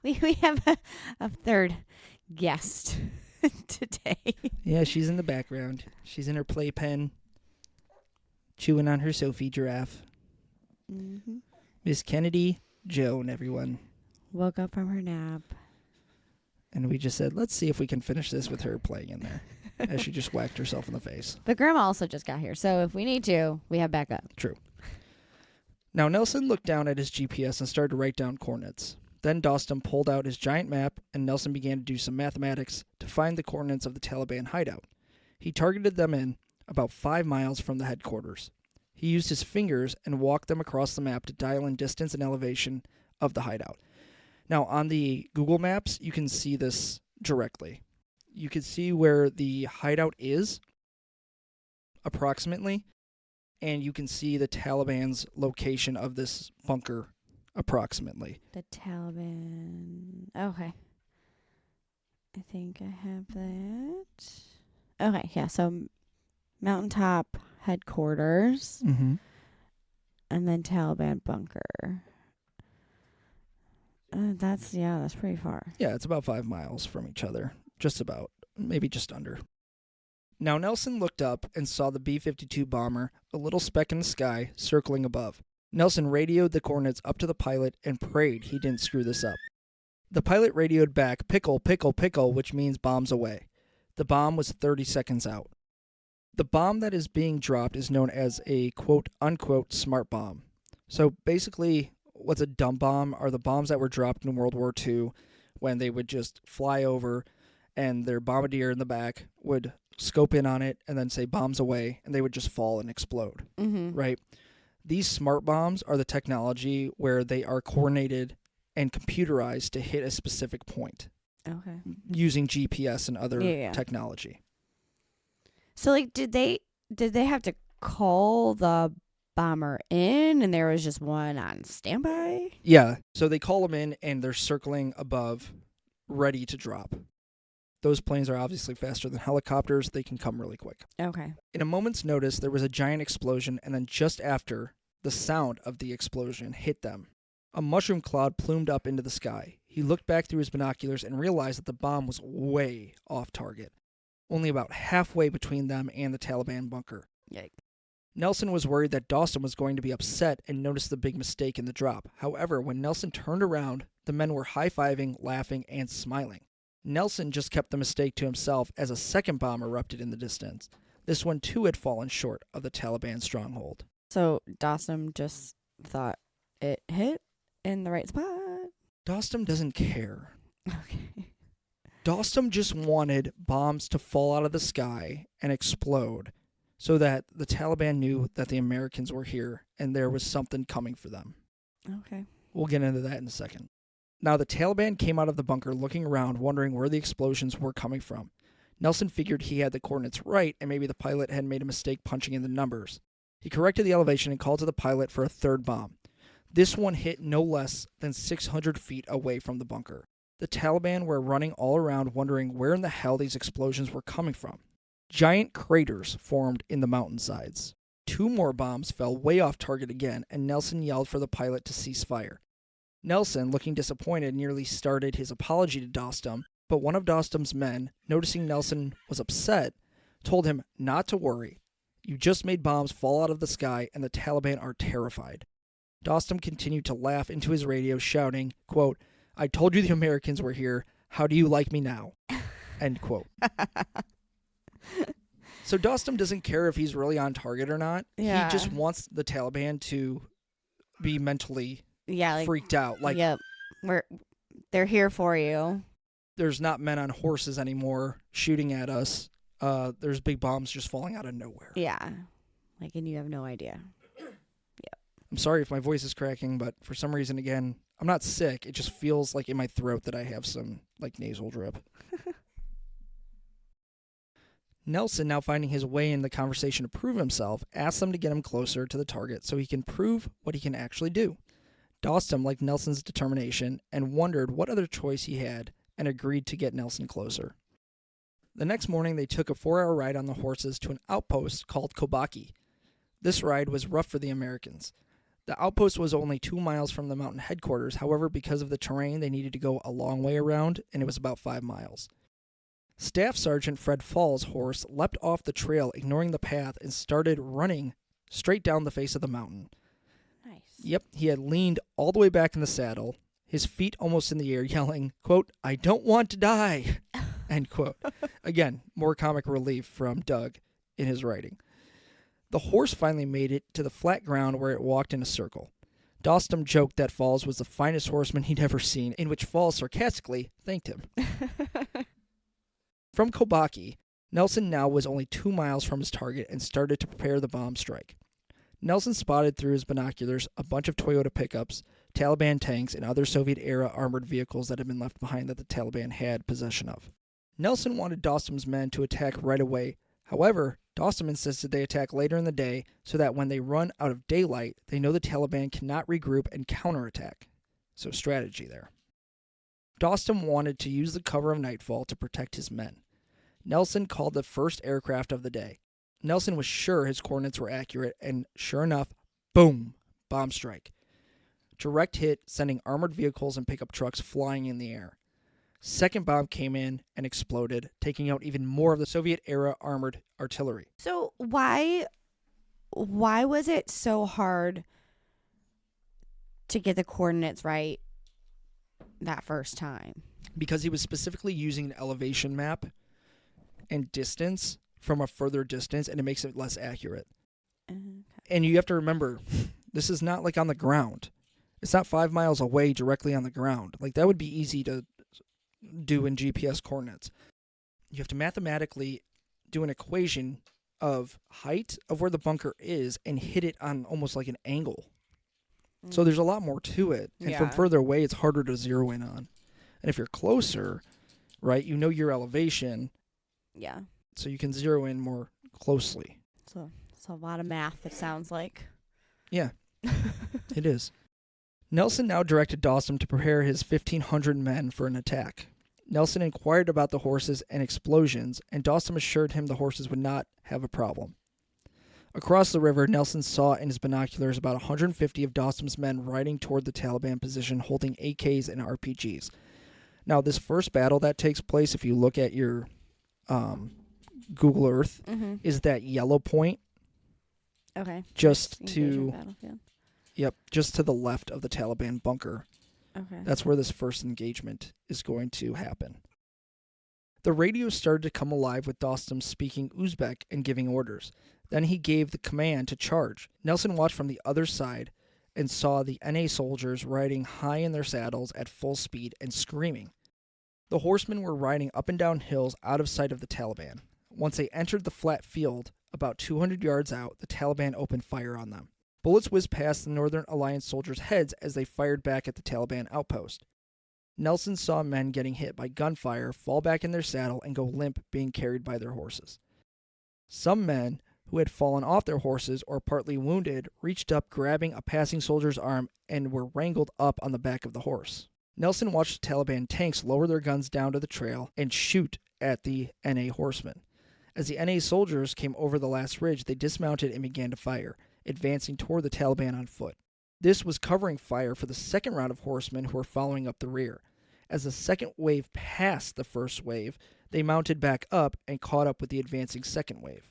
We have a third guest today. Yeah, she's in the background. She's in her playpen, chewing on her Sophie giraffe. Mm-hmm. Miss Kennedy Joan, everyone. Woke up from her nap. And we just said, let's see if we can finish this with her playing in there. As she just whacked herself in the face. But Grandma also just got here, so if we need to, we have backup. True. Now, Nelson looked down at his GPS and started to write down coordinates. Then Dostum pulled out his giant map, and Nelson began to do some mathematics to find the coordinates of the Taliban hideout. He targeted them in about 5 miles from the headquarters. He used his fingers and walked them across the map to dial in distance and elevation of the hideout. Now, on the Google Maps, you can see this directly. You can see where the hideout is, approximately, and you can see the Taliban's location of this bunker, approximately. The Taliban. Okay. I think I have that. Okay, yeah, so mountaintop headquarters, Mm-hmm. and then Taliban bunker. That's pretty far. Yeah, it's about 5 miles from each other. Just about. Maybe just under. Now, Nelson looked up and saw the B-52 bomber, a little speck in the sky, circling above. Nelson radioed the coordinates up to the pilot and prayed he didn't screw this up. The pilot radioed back, pickle, pickle, pickle, which means bombs away. The bomb was 30 seconds out. The bomb that is being dropped is known as a quote-unquote smart bomb. So basically, what's a dumb bomb are the bombs that were dropped in World War II when they would just fly over and their bombardier in the back would scope in on it and then say bombs away, and they would just fall and explode, right? These smart bombs are the technology where they are coordinated and computerized to hit a specific point. Okay. Using GPS and other technology. So, like, did they have to call the bomber in and there was just one on standby? Yeah. So they call them in and they're circling above, ready to drop. Those planes are obviously faster than helicopters. They can come really quick. Okay. In a moment's notice, there was a giant explosion, and then just after, the sound of the explosion hit them. A mushroom cloud plumed up into the sky. He looked back through his binoculars and realized that the bomb was way off target, only about halfway between them and the Taliban bunker. Yikes. Nelson was worried that Dostum was going to be upset and noticed the big mistake in the drop. However, when Nelson turned around, the men were high-fiving, laughing, and smiling. Nelson just kept the mistake to himself as a second bomb erupted in the distance. This one too had fallen short of the Taliban stronghold. So Dostum just thought it hit in the right spot? Dostum doesn't care. Okay. Dostum just wanted bombs to fall out of the sky and explode so that the Taliban knew that the Americans were here and there was something coming for them. Okay. We'll get into that in a second. Now, the Taliban came out of the bunker looking around, wondering where the explosions were coming from. Nelson figured he had the coordinates right, and maybe the pilot had made a mistake punching in the numbers. He corrected the elevation and called to the pilot for a third bomb. This one hit no less than 600 feet away from the bunker. The Taliban were running all around, wondering where in the hell these explosions were coming from. Giant craters formed in the mountainsides. 2 more bombs fell way off target again, and Nelson yelled for the pilot to cease fire. Nelson, looking disappointed, nearly started his apology to Dostum, but one of Dostum's men, noticing Nelson was upset, told him not to worry. You just made bombs fall out of the sky, and the Taliban are terrified. Dostum continued to laugh into his radio, shouting, quote, I told you the Americans were here. How do you like me now? End quote. So Dostum doesn't care if he's really on target or not. Yeah. He just wants the Taliban to be mentally freaked out. Like, yep. They're here for you. There's not men on horses anymore shooting at us. There's big bombs just falling out of nowhere. Yeah. Like, and you have no idea. Yep. I'm sorry if my voice is cracking, but for some reason, again, I'm not sick. It just feels like in my throat that I have some like nasal drip. Nelson, now finding his way in the conversation to prove himself, asks them to get him closer to the target so he can prove what he can actually do. Dostum liked Nelson's determination and wondered what other choice he had and agreed to get Nelson closer. The next morning, they took a 4-hour ride on the horses to an outpost called Kobaki. This ride was rough for the Americans. The outpost was only 2 miles from the mountain headquarters. However, because of the terrain, they needed to go a long way around, and it was about 5 miles. Staff Sergeant Fred Fall's horse leapt off the trail, ignoring the path, and started running straight down the face of the mountain. Nice. Yep, he had leaned all the way back in the saddle, his feet almost in the air, yelling, quote, "I don't want to die," end quote. Again, more comic relief from Doug in his writing. The horse finally made it to the flat ground where it walked in a circle. Dostum joked that Falls was the finest horseman he'd ever seen, in which Falls sarcastically thanked him. From Kobaki, Nelson now was only 2 miles from his target and started to prepare the bomb strike. Nelson spotted through his binoculars a bunch of Toyota pickups, Taliban tanks, and other Soviet-era armored vehicles that had been left behind that the Taliban had possession of. Nelson wanted Dostum's men to attack right away. However, Dostum insisted they attack later in the day so that when they run out of daylight, they know the Taliban cannot regroup and counterattack. So strategy there. Dostum wanted to use the cover of nightfall to protect his men. Nelson called the first aircraft of the day. Nelson was sure his coordinates were accurate, and sure enough, boom, bomb strike. Direct hit, sending armored vehicles and pickup trucks flying in the air. Second bomb came in and exploded, taking out even more of the Soviet-era armored artillery. So why was it so hard to get the coordinates right that first time? Because he was specifically using an elevation map and distance from a further distance, and it makes it less accurate. Okay. And you have to remember, this is not like on the ground. It's not 5 miles away directly on the ground. Like, that would be easy to do in GPS coordinates. You have to mathematically do an equation of height of where the bunker is and hit it on almost like an angle. So there's a lot more to it. And from further away, it's harder to zero in on. And if you're closer, right, you know your elevation. Yeah. So you can zero in more closely. So it's a lot of math, it sounds like. Yeah, it is. Nelson now directed Dostum to prepare his 1,500 men for an attack. Nelson inquired about the horses and explosions, and Dostum assured him the horses would not have a problem. Across the river, Nelson saw in his binoculars about 150 of Dostum's men riding toward the Taliban position holding AKs and RPGs. Now, this first battle that takes place, if you look at your Google Earth, is that yellow point. Okay. Just to the left of the Taliban bunker. Okay. That's where this first engagement is going to happen. The radio started to come alive with Dostum speaking Uzbek and giving orders. Then he gave the command to charge. Nelson watched from the other side and saw the NA soldiers riding high in their saddles at full speed and screaming. The horsemen were riding up and down hills out of sight of the Taliban. Once they entered the flat field, about 200 yards out, the Taliban opened fire on them. Bullets whizzed past the Northern Alliance soldiers' heads as they fired back at the Taliban outpost. Nelson saw men getting hit by gunfire fall back in their saddle and go limp, being carried by their horses. Some men who had fallen off their horses or partly wounded reached up, grabbing a passing soldier's arm, and were wrangled up on the back of the horse. Nelson watched the Taliban tanks lower their guns down to the trail and shoot at the NA horsemen. As the NA soldiers came over the last ridge, they dismounted and began to fire, advancing toward the Taliban on foot. This was covering fire for the second round of horsemen who were following up the rear. As the second wave passed the first wave, they mounted back up and caught up with the advancing second wave.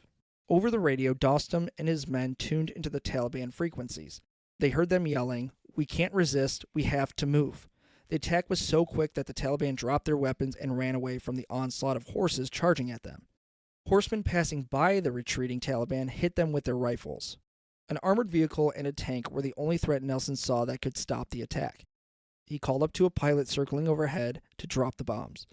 Over the radio, Dostum and his men tuned into the Taliban frequencies. They heard them yelling, "We can't resist, we have to move." The attack was so quick that the Taliban dropped their weapons and ran away from the onslaught of horses charging at them. Horsemen passing by the retreating Taliban hit them with their rifles. An armored vehicle and a tank were the only threat Nelson saw that could stop the attack. He called up to a pilot circling overhead to drop the bombs.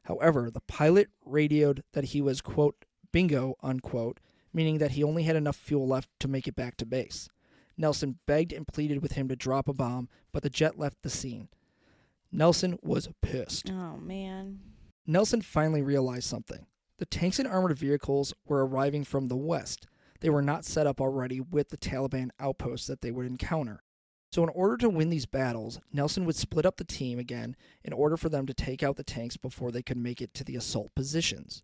However, the pilot radioed that he was, quote, bingo, unquote, meaning that he only had enough fuel left to make it back to base. Nelson begged and pleaded with him to drop a bomb, but the jet left the scene. Nelson was pissed. Oh, man. Nelson finally realized something. The tanks and armored vehicles were arriving from the west. They were not set up already with the Taliban outposts that they would encounter. So in order to win these battles, Nelson would split up the team again in order for them to take out the tanks before they could make it to the assault positions.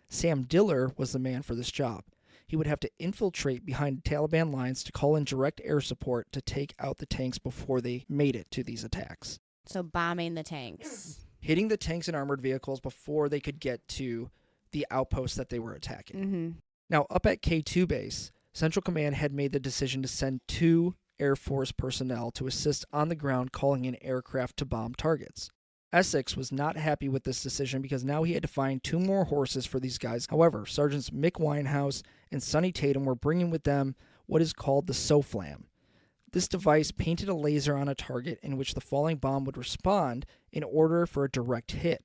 Sam Diller was the man for this job. He would have to infiltrate behind Taliban lines to call in direct air support to take out the tanks before they made it to these attacks. So bombing the tanks. Hitting the tanks and armored vehicles before they could get to the outposts that they were attacking. Mm-hmm. Now, up at K2 base, Central Command had made the decision to send 2 Air Force personnel to assist on the ground calling in aircraft to bomb targets. Essex was not happy with this decision because now he had to find 2 more horses for these guys. However, Sergeants Mick Winehouse and Sonny Tatum were bringing with them what is called the SOFLAM. This device painted a laser on a target in which the falling bomb would respond in order for a direct hit.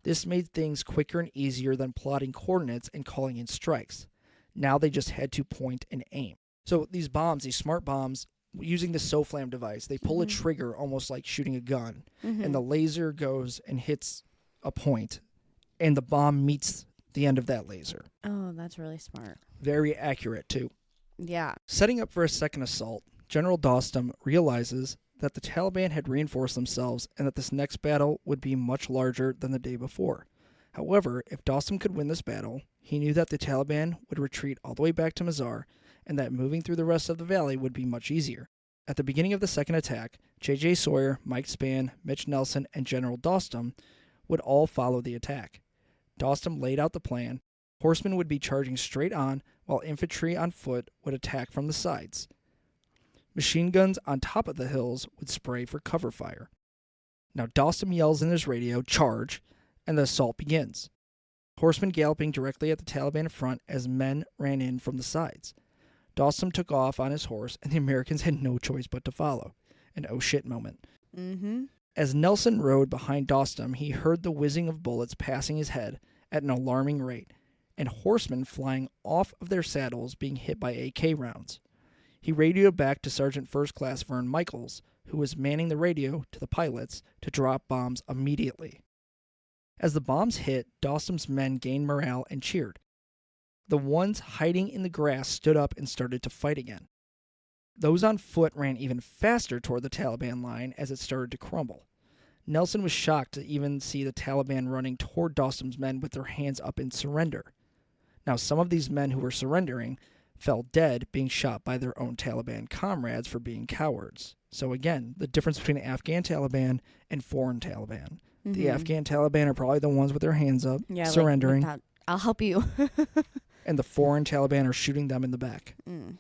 This made things quicker and easier than plotting coordinates and calling in strikes. Now they just had to point and aim. So these bombs, these smart bombs, using the SOFLAM device, they pull a trigger almost like shooting a gun, and the laser goes and hits a point, and the bomb meets the end of that laser. Oh, that's really smart. Very accurate, too. Yeah. Setting up for a second assault, General Dostum realizes that the Taliban had reinforced themselves and that this next battle would be much larger than the day before. However, if Dostum could win this battle, he knew that the Taliban would retreat all the way back to Mazar and that moving through the rest of the valley would be much easier. At the beginning of the second attack, J.J. Sawyer, Mike Spann, Mitch Nelson, and General Dostum would all follow the attack. Dostum laid out the plan. Horsemen would be charging straight on, while infantry on foot would attack from the sides. Machine guns on top of the hills would spray for cover fire. Now Dostum yells in his radio, "Charge!" and the assault begins. Horsemen galloping directly at the Taliban front as men ran in from the sides. Dostum took off on his horse, and the Americans had no choice but to follow. An oh shit moment. Mm-hmm. As Nelson rode behind Dostum, he heard the whizzing of bullets passing his head at an alarming rate, and horsemen flying off of their saddles being hit by AK rounds. He radioed back to Sergeant First Class Vern Michaels, who was manning the radio to the pilots to drop bombs immediately. As the bombs hit, Dostum's men gained morale and cheered. The ones hiding in the grass stood up and started to fight again. Those on foot ran even faster toward the Taliban line as it started to crumble. Nelson was shocked to even see the Taliban running toward Dostum's men with their hands up in surrender. Now, some of these men who were surrendering fell dead, being shot by their own Taliban comrades for being cowards. So again, the difference between Afghan Taliban and foreign Taliban. Mm-hmm. The Afghan Taliban are probably the ones with their hands up, surrendering. Like I'll help you. And the foreign Taliban are shooting them in the back.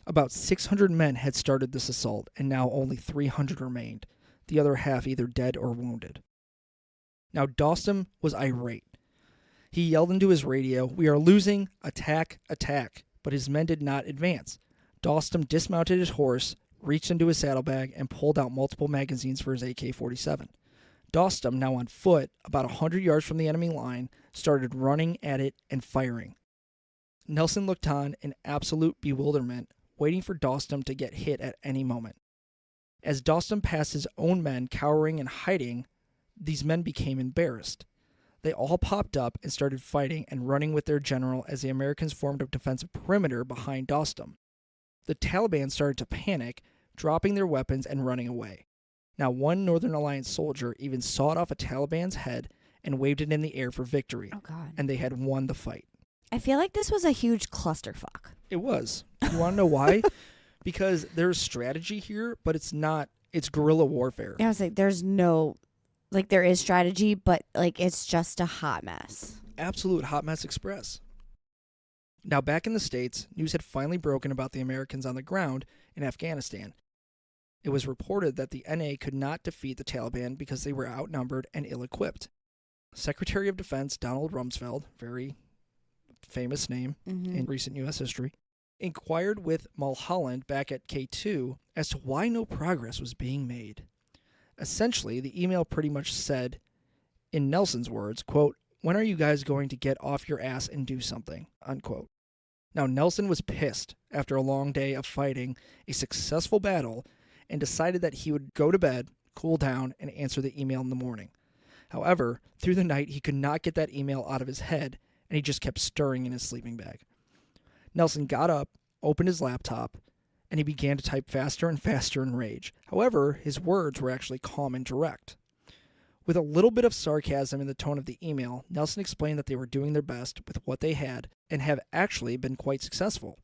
About 600 men had started this assault, and now only 300 remained, the other half either dead or wounded. Now Dostum was irate. He yelled into his radio, "We are losing! Attack! Attack!" But his men did not advance. Dostum dismounted his horse, reached into his saddlebag, and pulled out multiple magazines for his AK-47. Dostum, now on foot, about 100 yards from the enemy line, started running at it and firing. Nelson looked on in absolute bewilderment, waiting for Dostum to get hit at any moment. As Dostum passed his own men cowering and hiding, these men became embarrassed. They all popped up and started fighting and running with their general as the Americans formed a defensive perimeter behind Dostum. The Taliban started to panic, dropping their weapons and running away. Now, one Northern Alliance soldier even sawed off a Taliban's head and waved it in the air for victory. Oh, God. And they had won the fight. I feel like this was a huge clusterfuck. It was. You want to know why? Because there's strategy here, but it's guerrilla warfare. I was like, there's no, there is strategy, but, it's just a hot mess. Absolute hot mess express. Now, back in the States, news had finally broken about the Americans on the ground in Afghanistan. It was reported that the NA could not defeat the Taliban because they were outnumbered and ill-equipped. Secretary of Defense Donald Rumsfeld, very famous name in recent U.S. history, inquired with Mulholland back at K2 as to why no progress was being made. Essentially, the email pretty much said, in Nelson's words, quote, "When are you guys going to get off your ass and do something?" Unquote. Now, Nelson was pissed after a long day of fighting a successful battle and decided that he would go to bed, cool down, and answer the email in the morning. However, through the night, he could not get that email out of his head, and he just kept stirring in his sleeping bag. Nelson got up, opened his laptop, and he began to type faster and faster in rage. However, his words were actually calm and direct. With a little bit of sarcasm in the tone of the email, Nelson explained that they were doing their best with what they had and have actually been quite successful.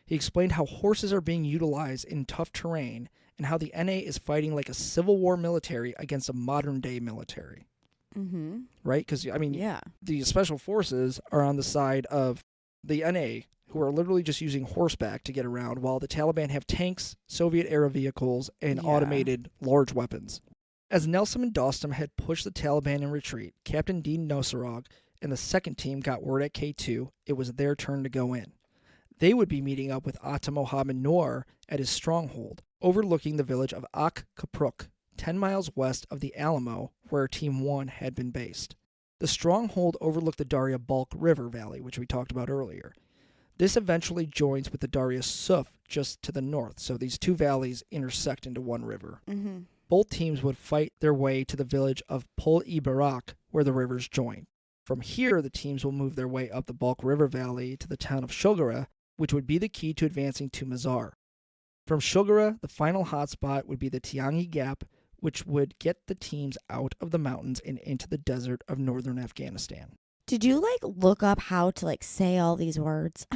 He explained how horses are being utilized in tough terrain and how the NA is fighting like a Civil War military against a modern-day military. Mm-hmm. Right? Because, Yeah. the special forces are on the side of the NA, who are literally just using horseback to get around, while the Taliban have tanks, Soviet-era vehicles, and automated large weapons. As Nelson and Dostum had pushed the Taliban in retreat, Captain Dean Nosarog and the second team got word at K2 it was their turn to go in. They would be meeting up with Atta Mohammed Noor at his stronghold, overlooking the village of Ak Kapruk, 10 miles west of the Alamo, where Team 1 had been based. The stronghold overlooked the Darya Balk River Valley, which we talked about earlier. This eventually joins with the Darya Suf just to the north, so these two valleys intersect into one river. Mm-hmm. Both teams would fight their way to the village of Pul-e-Barak, where the rivers join. From here, the teams will move their way up the Balk River Valley to the town of Shulgara, which would be the key to advancing to Mazar. From Shulgara, the final hotspot would be the Tiangi Gap, which would get the teams out of the mountains and into the desert of northern Afghanistan. Did you look up how to say all these words?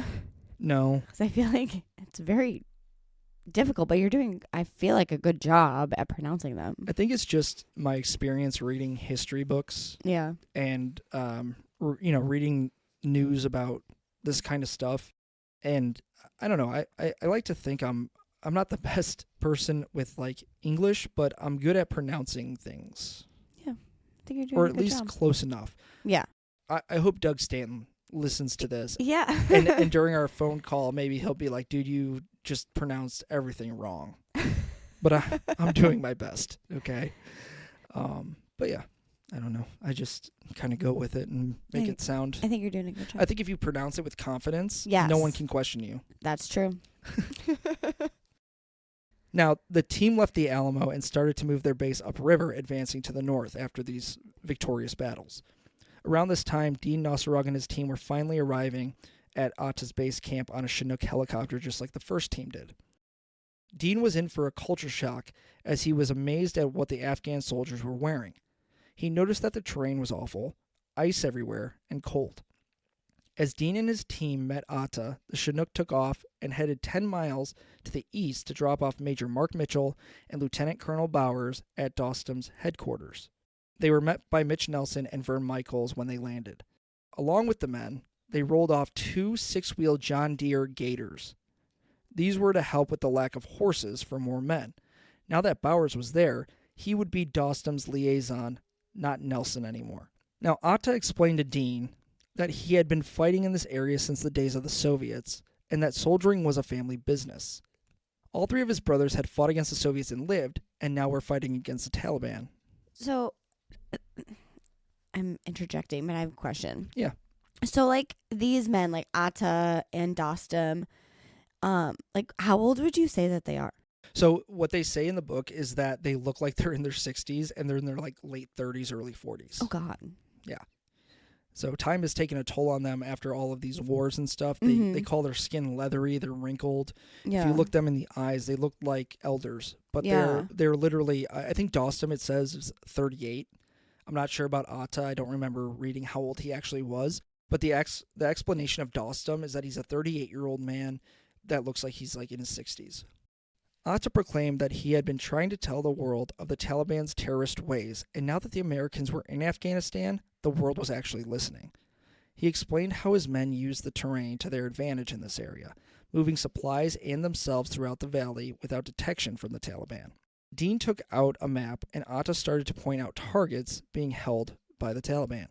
No. Because I feel like it's very difficult, but you're doing, I feel like, a good job at pronouncing them. I think it's just my experience reading history books. Yeah. And, reading news about this kind of stuff. And I don't know, I like to think I'm not the best person with English, but I'm good at pronouncing things. Yeah. I think you're doing or a at good least job. close enough. Yeah. I hope Doug Stanton listens to this. Yeah. and during our phone call, maybe he'll be like, dude, you just pronounced everything wrong. But I'm doing my best, okay? But yeah, I don't know. I just kind of go with it and make it sound. I think you're doing a good job. I think if you pronounce it with confidence, Yes. no one can question you. That's true. Now, the team left the Alamo and started to move their base upriver, advancing to the north after these victorious battles. Around this time, Dean Nosarog and his team were finally arriving at Atta's base camp on a Chinook helicopter, just like the first team did. Dean was in for a culture shock as he was amazed at what the Afghan soldiers were wearing. He noticed that the terrain was awful, ice everywhere, and cold. As Dean and his team met Atta, the Chinook took off and headed 10 miles to the east to drop off Major Mark Mitchell and Lieutenant Colonel Bowers at Dostum's headquarters. They were met by Mitch Nelson and Vern Michaels when they landed. Along with the men, they rolled off 2 6-wheel John Deere Gators. These were to help with the lack of horses for more men. Now that Bowers was there, he would be Dostum's liaison, not Nelson anymore. Now, Atta explained to Dean that he had been fighting in this area since the days of the Soviets, and that soldiering was a family business. All 3 of his brothers had fought against the Soviets and lived, and now were fighting against the Taliban. So, I'm interjecting, but I have a question. Yeah. So, these men, Atta and Dostum, how old would you say that they are? So what they say in the book is that they look like they're in their 60s, and they're in their late 30s, early 40s. Oh, God. Yeah. So time has taken a toll on them after all of these wars and stuff. They call their skin leathery. They're wrinkled. Yeah. If you look them in the eyes, they look like elders. But they're literally, I think Dostum, it says, is 38. I'm not sure about Atta. I don't remember reading how old he actually was. But the explanation of Dostum is that he's a 38-year-old man that looks like he's in his 60s. Atta proclaimed that he had been trying to tell the world of the Taliban's terrorist ways, and now that the Americans were in Afghanistan, the world was actually listening. He explained how his men used the terrain to their advantage in this area, moving supplies and themselves throughout the valley without detection from the Taliban. Dean took out a map, and Atta started to point out targets being held by the Taliban.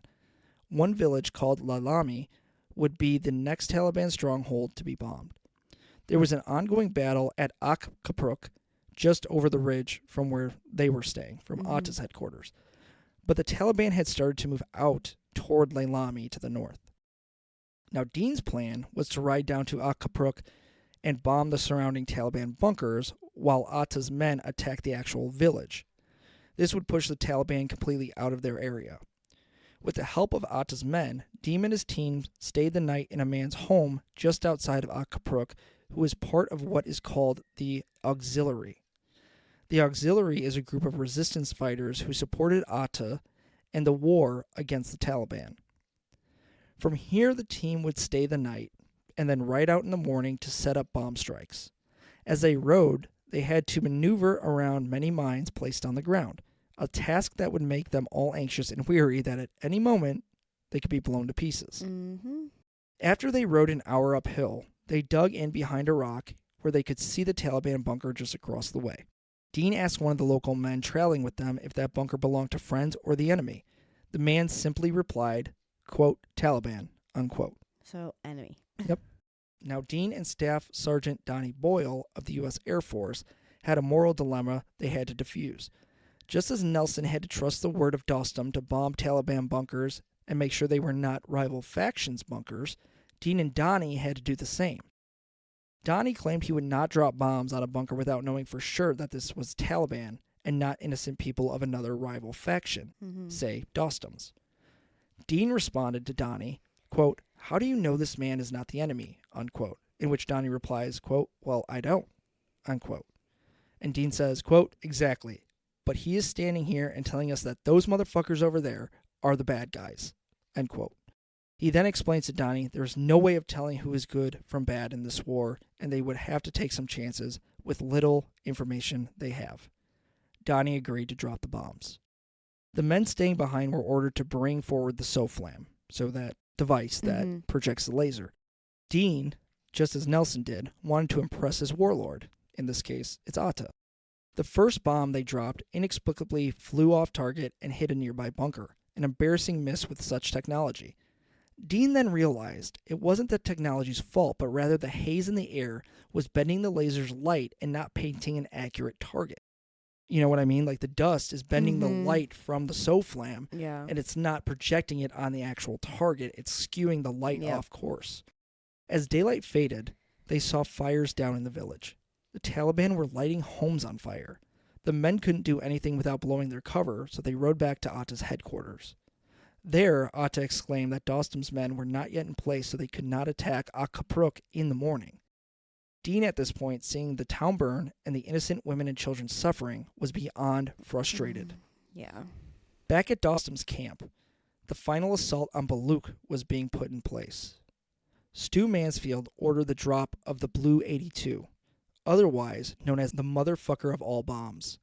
One village called Lalami would be the next Taliban stronghold to be bombed. There was an ongoing battle at Ak Kapruk, just over the ridge from where they were staying, from Atta's headquarters. But the Taliban had started to move out toward Lalami to the north. Now, Dean's plan was to ride down to Akapruk and bomb the surrounding Taliban bunkers while Atta's men attacked the actual village. This would push the Taliban completely out of their area. With the help of Atta's men, Dean and his team stayed the night in a man's home just outside of Akapruk, who is part of what is called the Auxiliary. The Auxiliary is a group of resistance fighters who supported Atta and the war against the Taliban. From here, the team would stay the night and then ride out in the morning to set up bomb strikes. As they rode, they had to maneuver around many mines placed on the ground, a task that would make them all anxious and weary that at any moment they could be blown to pieces. Mm-hmm. After they rode an hour uphill, they dug in behind a rock where they could see the Taliban bunker just across the way. Dean asked one of the local men trailing with them if that bunker belonged to friends or the enemy. The man simply replied, quote, Taliban, unquote. So, enemy. Yep. Now, Dean and Staff Sergeant Donnie Boyle of the U.S. Air Force had a moral dilemma they had to defuse. Just as Nelson had to trust the word of Dostum to bomb Taliban bunkers and make sure they were not rival factions' bunkers, Dean and Donnie had to do the same. Donnie claimed he would not drop bombs on a bunker without knowing for sure that this was Taliban and not innocent people of another rival faction, say Dostum's. Dean responded to Donnie, quote, how do you know this man is not the enemy, unquote, in which Donnie replies, quote, well, I don't, unquote. And Dean says, quote, exactly, but he is standing here and telling us that those motherfuckers over there are the bad guys, end quote. He then explains to Donnie there is no way of telling who is good from bad in this war, and they would have to take some chances with little information they have. Donnie agreed to drop the bombs. The men staying behind were ordered to bring forward the SOFLAM, so that device that projects the laser. Dean, just as Nelson did, wanted to impress his warlord. In this case, it's Atta. The first bomb they dropped inexplicably flew off target and hit a nearby bunker, an embarrassing miss with such technology. Dean then realized it wasn't the technology's fault, but rather the haze in the air was bending the laser's light and not painting an accurate target. You know what I mean? Like the dust is bending the light from the SOFLAM, and it's not projecting it on the actual target. It's skewing the light off course. As daylight faded, they saw fires down in the village. The Taliban were lighting homes on fire. The men couldn't do anything without blowing their cover, so they rode back to Atta's headquarters. There, Atta exclaimed that Dostum's men were not yet in place, so they could not attack Akapruk in the morning. Dean, at this point, seeing the town burn and the innocent women and children suffering, was beyond frustrated. Yeah. Back at Dostum's camp, the final assault on Baluk was being put in place. Stu Mansfield ordered the drop of the Blue 82, otherwise known as the motherfucker of all bombs.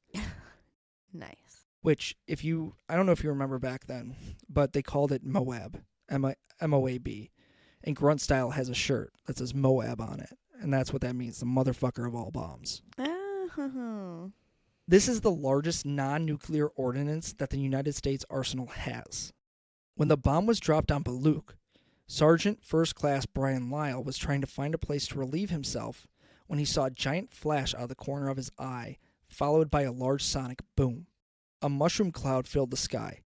Nice. Which, I don't know if you remember back then, but they called it Moab, M-O-A-B. And Grunt Style has a shirt that says Moab on it. And that's what that means, the motherfucker of all bombs. This is the largest non-nuclear ordnance that the United States arsenal has. When the bomb was dropped on Baluk, Sergeant First Class Brian Lyle was trying to find a place to relieve himself when he saw a giant flash out of the corner of his eye, followed by a large sonic boom. A mushroom cloud filled the sky.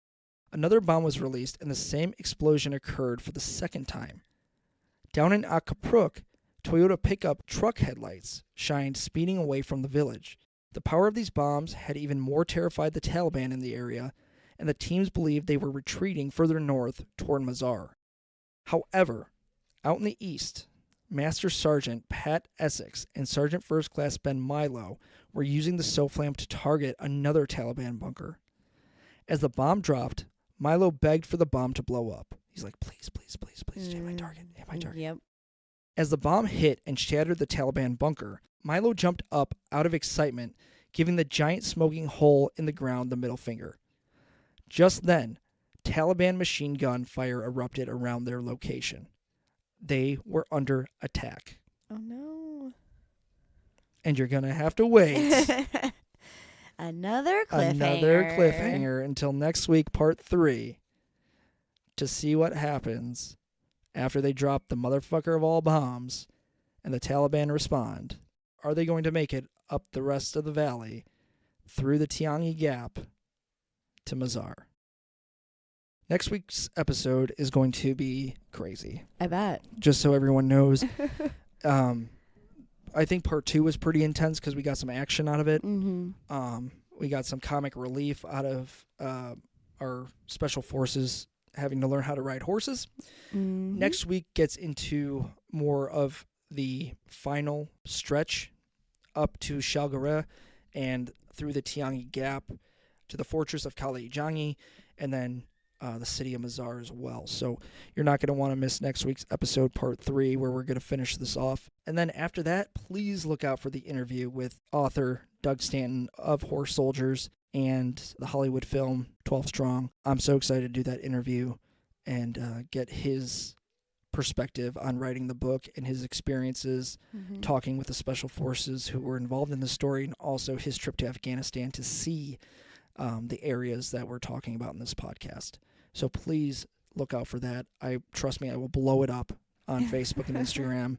Another bomb was released, and the same explosion occurred for the second time. Down in Akapruk, Toyota pickup truck headlights shined, speeding away from the village. The power of these bombs had even more terrified the Taliban in the area, and the teams believed they were retreating further north toward Mazar. However, out in the east, Master Sergeant Pat Essex and Sergeant First Class Ben Milo were using the SOFLAM to target another Taliban bunker. As the bomb dropped, Milo begged for the bomb to blow up. He's like, please, please, please, please, hit my target, hit my target. Yep. As the bomb hit and shattered the Taliban bunker, Milo jumped up out of excitement, giving the giant smoking hole in the ground the middle finger. Just then, Taliban machine gun fire erupted around their location. They were under attack. Oh, no. And you're going to have to wait. Another cliffhanger. Another cliffhanger until next week, part 3, to see what happens after they drop the motherfucker of all bombs and the Taliban respond. Are they going to make it up the rest of the valley through the Tiangi Gap to Mazar? Next week's episode is going to be crazy. I bet. Just so everyone knows. I think part 2 was pretty intense because we got some action out of it. Mm-hmm. We got some comic relief out of our special forces having to learn how to ride horses. Mm-hmm. Next week gets into more of the final stretch up to Shalgara and through the Tiangi Gap to the fortress of Kalajangi, and then the city of Mazar as well. So you're not going to want to miss next week's episode, part 3, where we're going to finish this off. And then after that, please look out for the interview with author Doug Stanton of Horse Soldiers and the Hollywood film 12 Strong. I'm so excited to do that interview and get his perspective on writing the book and his experiences talking with the special forces who were involved in the story, and also his trip to Afghanistan to see the areas that we're talking about in this podcast. So please look out for that. Trust me, I will blow it up on Facebook and Instagram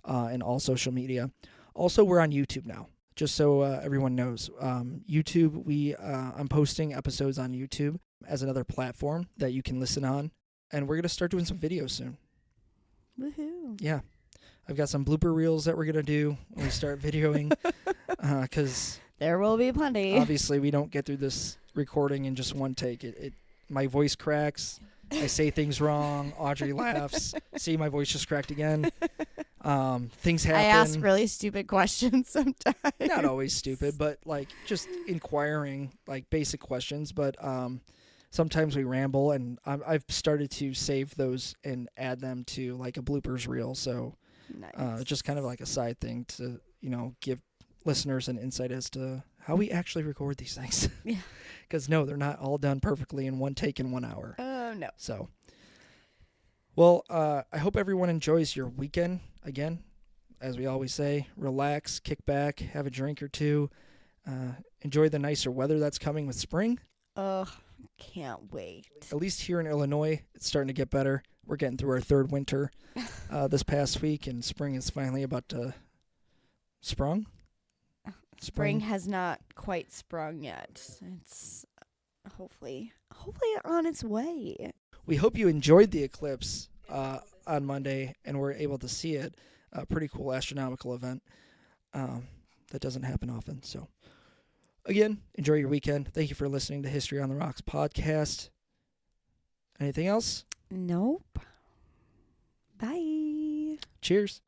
and all social media. Also, we're on YouTube now, just so everyone knows. YouTube, I'm posting episodes on YouTube as another platform that you can listen on, and we're going to start doing some videos soon. Woohoo. Yeah. I've got some blooper reels that we're going to do when we start videoing, because there will be plenty. Obviously, we don't get through this recording in just one take. My voice cracks. I say things wrong. Audrey laughs. See, my voice just cracked again. Things happen. I ask really stupid questions sometimes. Not always stupid, but like just inquiring, like basic questions. But sometimes we ramble, and I've started to save those and add them to like a bloopers reel. So just kind of like a side thing to give listeners an insight as to how we actually record these things. Yeah. Because no, they're not all done perfectly in one take in 1 hour. Oh, no. So, well, I hope everyone enjoys your weekend. Again, as we always say, relax, kick back, have a drink or two. Enjoy the nicer weather that's coming with spring. Ugh, can't wait. At least here in Illinois, it's starting to get better. We're getting through our third winter this past week, and spring is finally about to sprung. Spring has not quite sprung yet. It's hopefully on its way. We hope you enjoyed the eclipse on Monday and were able to see it. A pretty cool astronomical event that doesn't happen often. So, again, enjoy your weekend. Thank you for listening to History on the Rocks podcast. Anything else? Nope. Bye. Cheers.